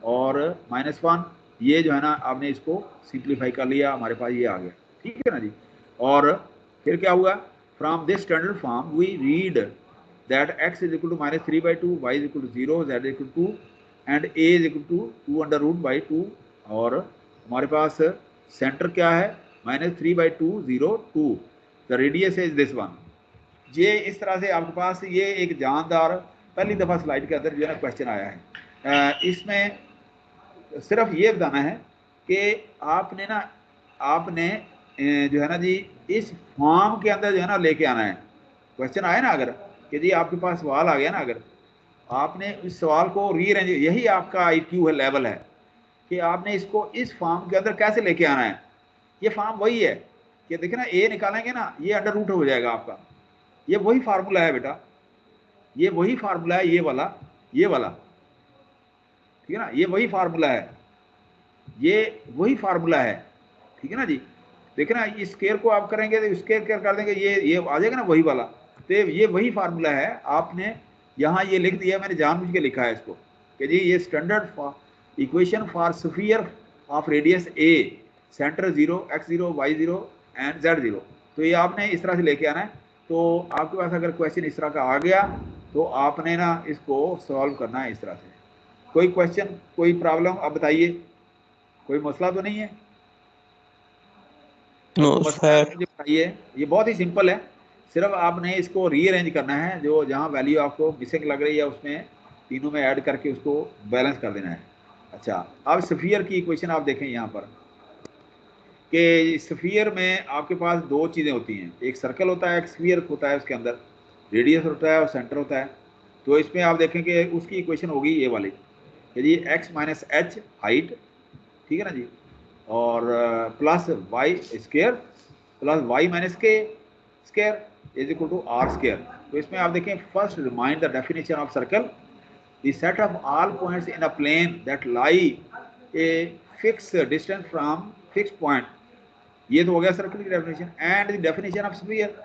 D: और -1, ये जो है ना आपने इसको सिंप्लीफाई कर लिया, हमारे पास ये आ गया, ठीक है ना जी। और फिर क्या हुआ, from this standard form we read that x is equal to -3/2, y is equal to 0, z is equal to 2 and a is equal to 2√2। और हमारे पास सेंटर क्या है, -3/2 0 2, the radius is this one. ये इस तरह से आपके पास ये एक जानदार पहली दफ़ा स्लाइड के अंदर जो है ना क्वेश्चन आया है। इसमें सिर्फ ये बताना है कि आपने ना आपने जो है ना जी इस फॉर्म के अंदर जो है ना लेके आना है। क्वेश्चन आया ना अगर कि जी आपके पास सवाल आ गया ना, अगर आपने इस सवाल को रीअरेंज, यही आपका IQ है, लेवल है कि आपने इसको इस फॉर्म के अंदर कैसे लेके आना है। ये फॉर्म वही है कि देखिए ना a निकालेंगे ना ये अंडर रूट हो जाएगा आपका, ये वही फार्मूला है बेटा, ये वही फार्मूला है, ये वाला ठीक है ना, ये वही फार्मूला है, ये वही फार्मूला है, ठीक है ना जी। देखिए ना इस स्केयर को आप करेंगे तो स्केयर कर देंगे, ये आ जाएगा ना वही वाला, तो ये वही फार्मूला है। आपने यहाँ ये लिख दिया, मैंने जानबूझ के लिखा है इसको कि जी ये standard equation for sphere of radius a, centre 0, x0, y0 and z0। तो ये आपने इस तरह से लेके आना है। तो आपके पास अगर क्वेश्चन इस तरह का आ गया तो आपने ना इसको सॉल्व करना है इस तरह से। कोई क्वेश्चन, कोई प्रॉब्लम आप बताइए, कोई मसला तो नहीं है?
A: No sir.
D: मुझे बताइए, ये बहुत ही सिंपल है, सिर्फ आपने इसको रीअरेंज करना है, जो जहाँ वैल्यू आपको मिसिंग लग रही है उसमें तीनों में ऐड करके उसको बैलेंस कर देना है। अच्छा अब स्फीयर की इक्वेशन आप देखें यहाँ पर कि स्फीयर में आपके पास दो चीज़ें होती हैं, एक सर्कल होता है, एक स्फीयर होता है, उसके अंदर रेडियस होता है और सेंटर होता है। तो इसमें आप देखें कि उसकी इक्वेशन होगी ये वाली कि जी x - h हाइट, ठीक है ना जी, और plus y square plus y - k square is equal to r square. तो इसमें आप देखें, first remind the definition of circle, the set of all points in a plane that lie a fix distance from fix point, ये तो हो गया circle की definition. And the definition of sphere,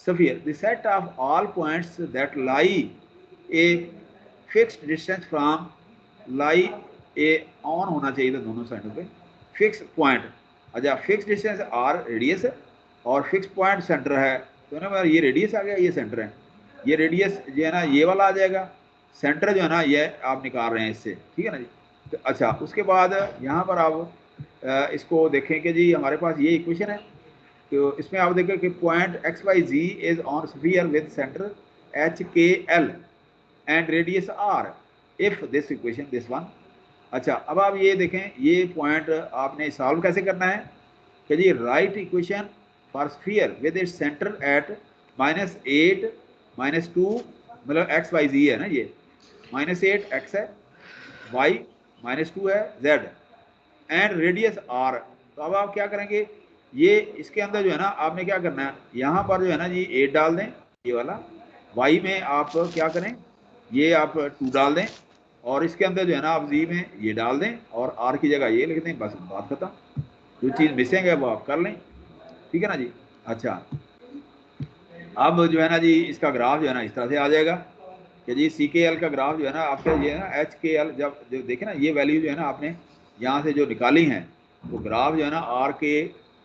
D: sphere the set of all points that lie a fixed distance from, lie a on होना चाहिए था दोनों साइडों पे, फिक्स पॉइंट। अच्छा फिक्स डिस्टेंस r रेडियस है और फिक्स पॉइंट सेंटर है, तो ना ये रेडियस आ गया, ये सेंटर है, ये रेडियस जो है ना ये वाला आ जाएगा, सेंटर जो है ना ये आप निकाल रहे हैं इससे, ठीक है ना जी। तो अच्छा उसके बाद यहाँ पर आप इसको देखें कि जी हमारे पास ये इक्वेशन है, तो इसमें आप देखें कि point XYZ is on sphere with centre HKL and radius R if this equation this one. अच्छा अब आप ये देखें, ये पॉइंट आपने सॉल्व कैसे करना है कि जी write equation for sphere with its centre at -8 -2, मतलब XYZ है ना, ये -8 x है, y -2 है z एंड रेडियस r। तो अब आप क्या करेंगे, ये इसके अंदर जो है ना आपने क्या करना है, यहाँ पर जो है ना जी 8 डाल दें ये वाला, y में आप क्या करें, ये आप 2 डाल दें, और इसके अंदर जो है ना आप z में ये डाल दें और r की जगह ये लिख दें, बस बात खत्म। जो चीज़ मिसिंग है वो आप कर लें, ठीक है ना जी। अच्छा अब जो है ना जी इसका ग्राफ जो है ना इस तरह से आ जाएगा कि जी CKL का ग्राफ जो है ना आपका ये है ना HKL, जब जो देखे ना ये वैल्यू जो है ना आपने यहाँ से जो निकाली है तो ग्राफ जो है ना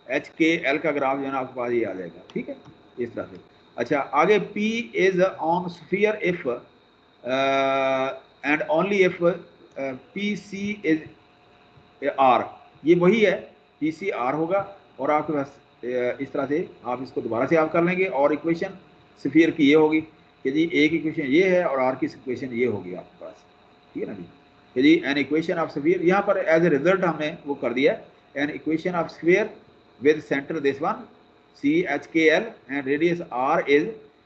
D: HKL का ग्राफ जो है ना आपके पास ये आ जाएगा, ठीक है, इस तरह से। अच्छा आगे P is on sphere if and only if PC is R, ये वही है, PC R होगा और आपके पास इस तरह से आप इसको दोबारा से आप कर लेंगे और इक्वेशन स्फीयर की ये होगी कि जी एक इक्वेशन ये है और R की इक्वेशन ये होगी आपके पास, ठीक है ना जी, कि G an equation of sphere यहाँ पर एज ए रिजल्ट हमने वो कर दिया, an equation of sphere with centre this one CHKL and radius R is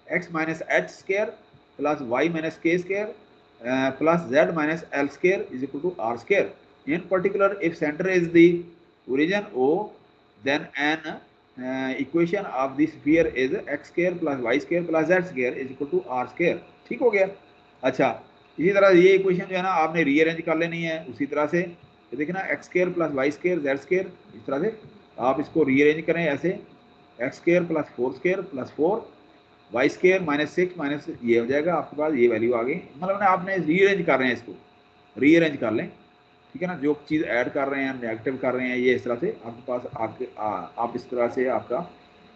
D: x minus h square plus y minus k square plus z minus l square is equal to R square. In particular, if center is the origin O, then an equation of the sphere is x square plus y square plus z square is equal to R square. ठीक हो गया। अच्छा इसी तरह ये equation जो है ना आपने रीअरेंज कर लेनी है उसी तरह से, तो देखिए ना x square plus y square z square, इस तरह से आप इसको रीअरेंज करें ऐसे, x square plus 4 square plus 4 y square minus 6 minus ये हो जाएगा आपके पास, ये वैल्यू आ गई। मतलब ना आपने रीअरेंज कर रहे हैं इसको, रीअरेंज कर लें, ठीक है ना, जो चीज़ ऐड कर रहे हैं नेगेटिव कर रहे हैं ये इस तरह से आपके पास आप इस तरह से आपका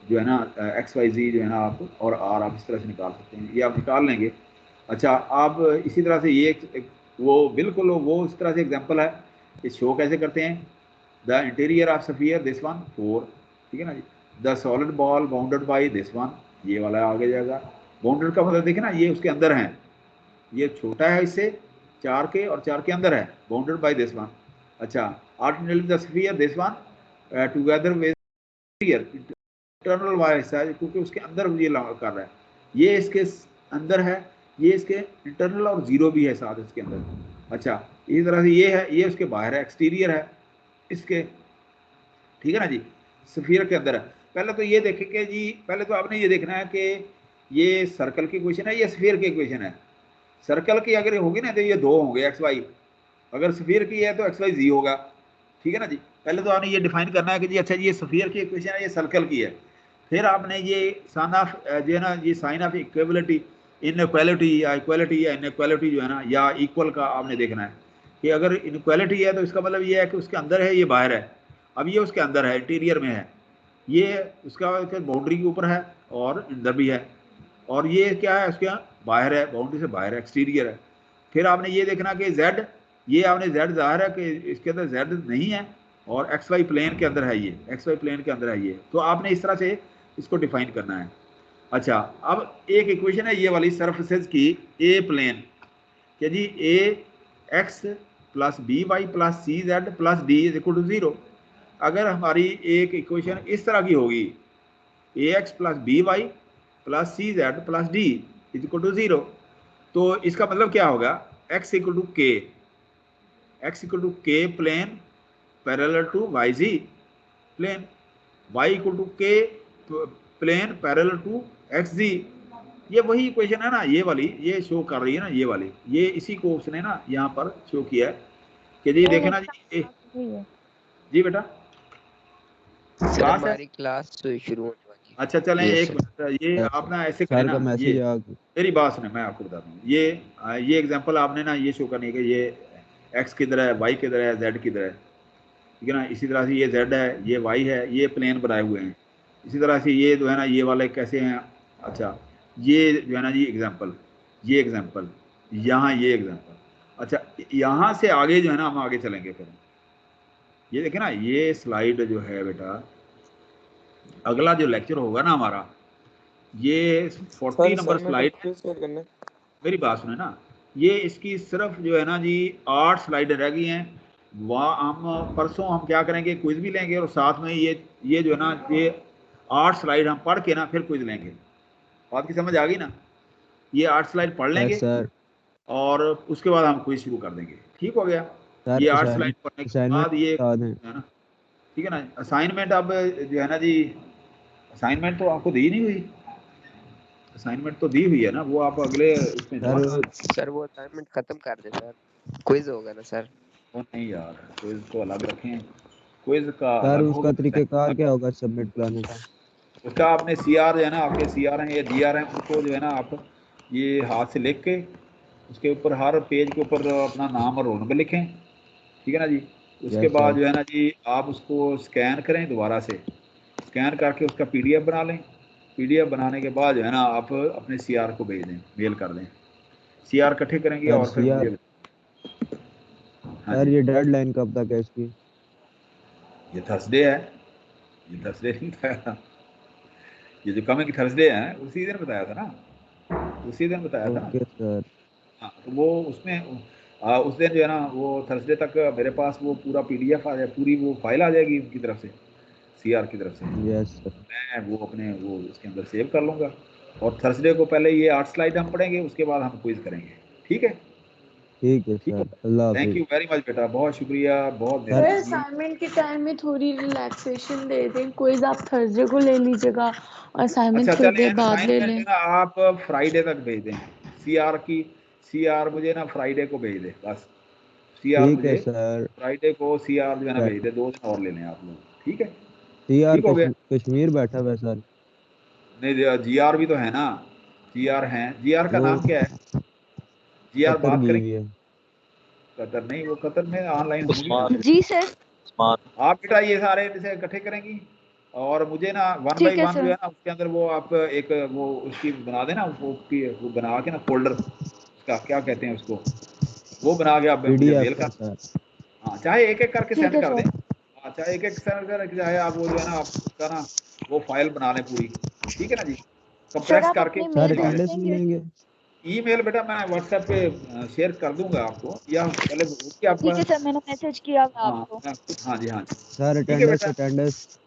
D: जो है ना XYZ जो है ना आप और R आप इस तरह से निकाल सकते हैं, ये आप निकाल लेंगे। अच्छा आप इसी तरह से ये वो बिल्कुल वो इस तरह से एग्जांपल है, इस शो कैसे करते हैं, the interior of sphere this one 4, ठीक है ना जी, the solid ball bounded by this one, ये वाला आगे जाएगा। बाउंडेड का मतलब देखे ना ये उसके अंदर है, ये छोटा है इससे 4 के और 4 के अंदर है, बाउंडेड बाय दिस वन। अच्छा alternately the sphere this one together with sphere internal wise है, क्योंकि उसके अंदर ये कर रहा है, ये इसके अंदर है, ये इसके इंटरनल और जीरो भी है साथ इसके अंदर। अच्छा इसी तरह से ये है, ये उसके बाहर है, एक्सटीरियर है इसके, ठीक है ना जी, स्फीयर के अंदर है। पहले तो ये देखेंगे जी, पहले तो आपने ये देखना है कि ये सर्कल की इक्वेशन है, ये स्फीयर की इक्वेशन है। सर्कल की अगर होगी ना तो ये 2 होंगे XY, अगर स्फीयर की है तो XYZ होगा, ठीक है ना जी। पहले तो आपने ये डिफाइन करना है कि जी अच्छा जी ये स्फीयर की इक्वेशन है, ये सर्कल की है। फिर आपने ये साइन ऑफ जो है ना ये साइन ऑफ इक्वलिटी, इनइक्वालिटी या इक्वालिटी या इनइक्वालिटी जो है ना या इक्वल का आपने देखना है कि अगर इनइक्वालिटी है तो इसका मतलब ये है कि उसके अंदर है, ये बाहर है। अब ये उसके अंदर है, इंटीरियर में है, ये उसका बाउंड्री के ऊपर है और अंदर भी है, और ये क्या है उसके बाहर है, बाउंड्री से बाहर है, एक्सटीरियर है। फिर आपने ये देखना कि Z, ये आपने Z ज़ाहिर है कि इसके अंदर Z नहीं है और XY प्लेन के अंदर है, ये XY प्लेन के अंदर है ये, तो आपने इस तरह से इसको डिफाइन करना है। अच्छा अब एक इक्वेशन है ये वाली सरफेसेस की A प्लेन, कि जी AX plus BY plus CZ plus D is equal to 0। अगर हमारी एक इक्वेशन इस तरह की होगी AX plus BY plus CZ plus D is equal to 0, तो इसका मतलब क्या होगा, X equal to K, X equal to K plane parallel to YZ plane, Y equal to K plane parallel to XZ। ये वही equation है ना, ये वाली ये शो कर रही है ना, ये वाली, ये इसी को उसने ना यहाँ पर शो किया है कि जी देखे ना जी, जी बेटा
I: हमारी क्लास शुरू होने वाली है।
D: अच्छा चलें एक मिनट, ये आप ना ऐसे करें ना, ये मेरी बात सुने, मैं आपको बताता हूँ, ये एग्जांपल आपने ना ये शो करने के, ये x किधर है, y किधर है, z किधर है, ठीक है ना। इसी तरह से ये z है, ये y है, ये प्लेन बनाए हुए हैं। इसी तरह से ये जो है ना ये वाले कैसे हैं, अच्छा ये जो है ना जी एग्जांपल, ये एग्जांपल, यहाँ ये एग्जांपल। अच्छा यहाँ से आगे जो है ना हम आगे चलेंगे फिर, ये देखें ना ये स्लाइड जो है बेटा, अगला जो लेक्चर होगा ना हमारा, ये 40 नंबर स्लाइड, मेरी बात सुने ना, ये इसकी सिर्फ जो है ना जी 8 स्लाइड रह गई हैं। वहाँ हम परसों हम क्या करेंगे, क्विज भी लेंगे और साथ में ये जो है ना ये 8 स्लाइड हम पढ़ के ना फिर क्विज लेंगे। बात की समझ आ गई ना, ये 8 स्लाइड पढ़ लेंगे और उसके बाद हम क्विज शुरू कर देंगे, ठीक हो गया। ये 8 स्लाइड पढ़ने के बाद ये है ना, ठीक है ना। असाइनमेंट अब जो है ना जी, असाइनमेंट तो आपको दी नहीं हुई, असाइनमेंट तो दी हुई है ना, वो आप अगले उसमें
I: सर वो असाइनमेंट खत्म कर दे सर, क्विज होगा ना सर।
D: वो नहीं यार, क्विज तो अलग रखें, क्विज का
C: सर उसका तरीकेकार क्या होगा सबमिट कराने का,
D: उसका आपने CR जो है ना, आपके CR हैं या GR हैं, उनको जो है ना आप ये हाथ से लिख के उसके ऊपर हर पेज के ऊपर अपना नाम और रोल नंबर लिखें, ठीक है ना जी। उसके
C: Yes,
D: बाद
C: sir.
D: जो है ना जी आप उसको स्कैन करें, दोबारा से स्कैन करके उसका पीडीएफ बना लें। पीडीएफ बनाने के बाद जो है ना आप अपने सीआर को भेज दें, मेल कर दें। सीआर इकट्ठे करेंगे
C: सर
D: और फिर
C: सीआर
D: मुझे हाँ
C: सर
D: जी,
C: ये डेडलाइन कब तक है इसकी?
D: ये थर्सडे है, ये थर्सडे नहीं बताया, ये जो कमिंग थर्सडे है उसी दिन बताया था ना, उसी दिन बताया था ना।
C: Okay sir.
D: हाँ तो वो उसमें उस दिन जो है ना वो थर्सडे तक मेरे पास वो पूरा पीडीएफ आ जाए, पूरी वो फाइल आ जाएगी उनकी तरफ से, सीआर की तरफ से।
C: Yes sir.
D: मैं वो अपने वो इसके अंदर सेव कर लूँगा और थर्सडे को पहले ये 8 स्लाइड हम पढ़ेंगे, उसके बाद हम क्विज करेंगे, ठीक है?
C: ठीक है
D: ठीक है,
C: sir, Allah
D: thank
C: Hafiz.
D: You very much बेटा, बहुत शुक्रिया, बहुत
J: सर
D: मेहरबानी।
J: असाइनमेंट के टाइम में थोड़ी रिलैक्सेशन दे दें, क्विज आप थर्सडे को ले लीजिएगा, असाइनमेंट
D: अच्छा
J: थोड़ी
D: चले,
J: देर बाद ले
D: असाइनमेंट
J: लें।
D: जो ना आप फ्राइडे तक भेज दें, सीआर मुझे ना फ्राइडे को भेज दे बस। सीआर
C: ठीक है
D: मुझे
C: सर।
D: फ्राइडे को सीआर जो है ना
C: सर
D: भेज दे, 2 दिन और ले लें आप लोग, ठीक है?
C: सीआर
D: ठीक हो गया?
C: कश्मीर बैठा हुआ है सर।
D: नहीं जीआर भी तो है ना, जीआर हैं, जीआर का
C: वो
D: नाम क्या है? जीआर
C: कतर
D: बात
C: गई
D: करेंगे।
C: हुई है।
D: कतर नहीं, वो कतर में ऑनलाइन होंगी ना।
G: जी सर।
D: आप बेटा ये सारे जैसे इकट्ठे करेंगी और मुझे ना 1 बाई
G: ठीक है
D: 1 जो
G: सर।
D: है ना उसके अंदर वो आप एक वो उसकी बना देना, वो बना के ना फोल्डर, उसका क्या कहते हैं उसको, वो बना के आप मुझे
C: पीडीएफ
D: मेल
C: है
D: कर,
C: सर।
D: हाँ चाहे एक एक करके
G: ठीक
D: सेंड
G: है
D: कर दें,
G: सर।
D: हाँ चाहे एक एक सेंड कर, चाहे आप वो जो है ना आप उसका ना वो फाइल बना लें पूरी, ठीक है ना जी,
G: सर
D: कंप्रेस
G: आप
D: करके
G: अपनी
C: सर
G: मेल
D: भेज
G: भेज
D: दें।
C: अटेंडेंस भी
G: देंगे?
C: लेंगे?
D: ईमेल बेटा मैं व्हाट्सएप पे शेयर कर दूंगा आपको, या पहले उसकी आप
G: ठीक है सर, मैंने मैसेज किया हुआ
D: हाँ
G: आपको।
D: हाँ जी, हाँ जी,
C: सर
D: ठीक है
C: अटेंडेंस
D: बेटा।
C: अटेंडेंस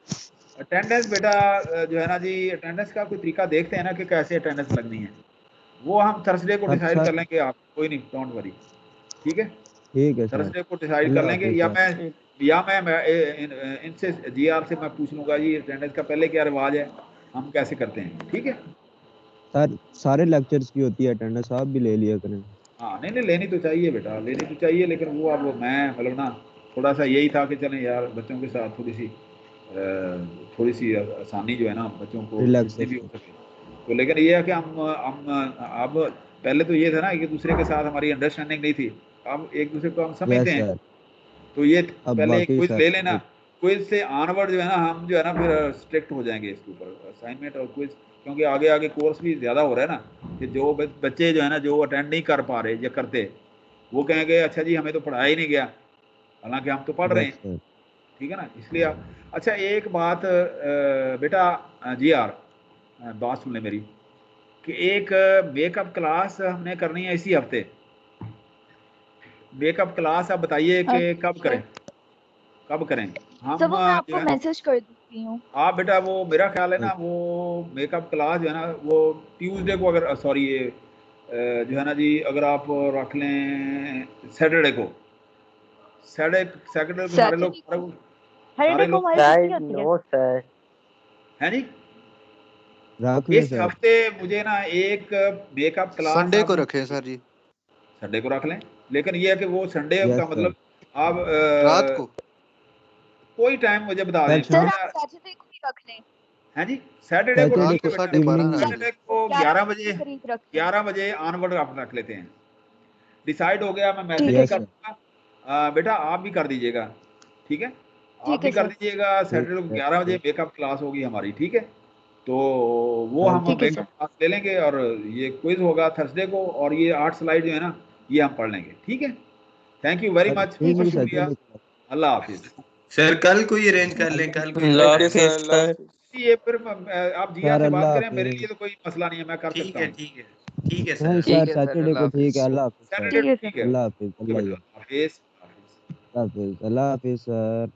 D: अटेंडेंस बेटा जो है ना जी, अटेंडेंस का कोई तरीका देखते हैं ना कि कैसे अटेंडेंस लगनी है, वो हम थर्सडे को
C: सर
D: डिसाइड कर
C: सर
D: लेंगे, आप कोई नहीं, डोंट वरी, ठीक है?
C: ठीक है सर।
D: थर्सडे को डिसाइड कर
C: अल्लाह
D: लेंगे,
C: हाफिज सर।
D: या मैं इनसे जीआर से मैं पूछ लूंगा जी अटेंडेंस का पहले क्या रिवाज है, हम कैसे करते हैं, ठीक है?
C: सर सारे लेक्चर्स की होती है अटेंडेंस, आप भी ले लिया करें।
D: हाँ नहीं लेनी तो चाहिए बेटा, लेनी तो चाहिए, लेकिन वो अब मैं मतलब ना थोड़ा सा यही था कि चलें यार बच्चों के साथ थोड़ी सी आसानी जो है ना बच्चों को जितनी भी हो
C: रिलैक्सेशन।
D: सके, तो लेकिन ये है कि हम अब पहले तो ये था ना कि दूसरे के साथ हमारी अंडरस्टैंडिंग नहीं थी, अब एक दूसरे को हम समझते
C: यस
D: हैं,
C: सर।
D: तो ये
C: अब
D: पहले एक
C: वाकई
D: क्विज
C: सर
D: ले लेना, क्विज से ऑनवर्ड जो है ना हम जो है ना फिर स्ट्रिक्ट हो जाएंगे इसके ऊपर, असाइनमेंट और क्विज, क्योंकि आगे आगे कोर्स भी ज़्यादा हो रहा है ना, कि जो बच्चे जो है ना जो अटेंड नहीं कर पा रहे या करते, वो कहेंगे अच्छा जी हमें तो पढ़ाया ही नहीं गया, हालांकि हम तो पढ़ रहे
C: यस
D: हैं,
C: सर।
D: ठीक है ना, इसलिए अच्छा एक बात बेटा जीआर बात सुन ले मेरी, कि एक मेकअप क्लास हमने करनी है इसी हफ्ते, मेकअप क्लास आप बताइए कि कब करें, कब करें हम
G: सर वो मैं
D: जो
G: आपको
D: है,
G: मैसेज कर देती हूँ।
D: आप बेटा वो मेरा ख्याल है ना वो मेकअप क्लास जो है ना वो ट्यूसडे को, अगर सॉरी ये जो है ना जी अगर आप रख लें सैटरडे को, सैटरडे को सारे लोग
G: सैटरडे को, हर डे को हमारी छुट्टी
H: सर
G: होती है।
H: No sir.
D: हैं जी,
C: रख लें
D: इस
C: सर।
D: हफ्ते मुझे ना एक मेकअप क्लास
F: संडे
D: आप
F: को रखें सर जी,
D: संडे को रख लें, लेकिन ये है कि वो संडे
C: यस
D: का
C: सर।
D: मतलब आप
F: रात को।
D: कोई टाइम मुझे बता
C: सर
D: दें,
G: सर
C: शाम
G: आप सैटरडे को ही रख लें।
D: हैं जी, सैटरडे को
C: सैटरडे
F: रात
D: ठीक
C: को
F: को
D: है बेटा,
C: 12:30
F: 12:30
C: रख
F: बजे।
D: सैटरडे को
G: 11
D: 11
G: बजे के
D: बजे,
G: करीब रख लें।
D: 11 बजे ऑनवर्ड आप रख लेते हैं, डिसाइड हो गया, मैं
G: ठीक
D: मैसेज
G: है
D: ही
C: यस
D: कर
G: सर।
C: सर।
D: दूंगा, बेटा आप भी कर दीजिएगा, ठीक है? आप
G: ठीक
D: भी
G: है
D: कर
G: सर।
D: दीजिएगा,
C: ठीक
D: सैटरडे को
C: है
D: 11 बजे
C: सर।
D: मेकअप क्लास होगी हमारी, ठीक है? तो वो
C: सर
D: हम
G: ठीक है
D: मेकअप
G: सर।
D: क्लास ले लेंगे और ये क्विज होगा थर्सडे को, और ये 8 स्लाइड जो है ना ये हम पढ़ लेंगे, ठीक है? Thank you very
C: sir
D: much,
G: ठीक
C: क्विज
G: है
C: भी
D: बहुत
G: सर।
D: शुक्रिया,
C: सैटरडे को।
D: अल्लाह हाफिज।
E: सर कल को ही अरेंज कर लें, कल को ही
A: अल्लाह
E: कर
A: हाफिज
E: लें।
A: सर।
D: ये फिर आप जीआर
C: सर
D: से बात
C: अल्लाह
D: करें, मेरे
C: हाफिज।
D: लिए तो कोई मसला नहीं है, मैं कर
E: ठीक
D: सकता
E: है
D: हूँ,
E: ठीक है ठीक है
C: नहीं
E: सर।
C: सर
F: ठीक है सर,
C: सैटरडे
F: अल्लाह
C: को ठीक है।
F: हाफिज।
C: अल्लाह हाफिज सर।
D: सैटरडे
G: ठीक है सर।
D: ठीक है,
C: अल्लाह हाफिज।
D: ओके बेटा, हाफिज हाफिज।
C: अल्लाह हाफिज। अल्लाह हाफिज सर।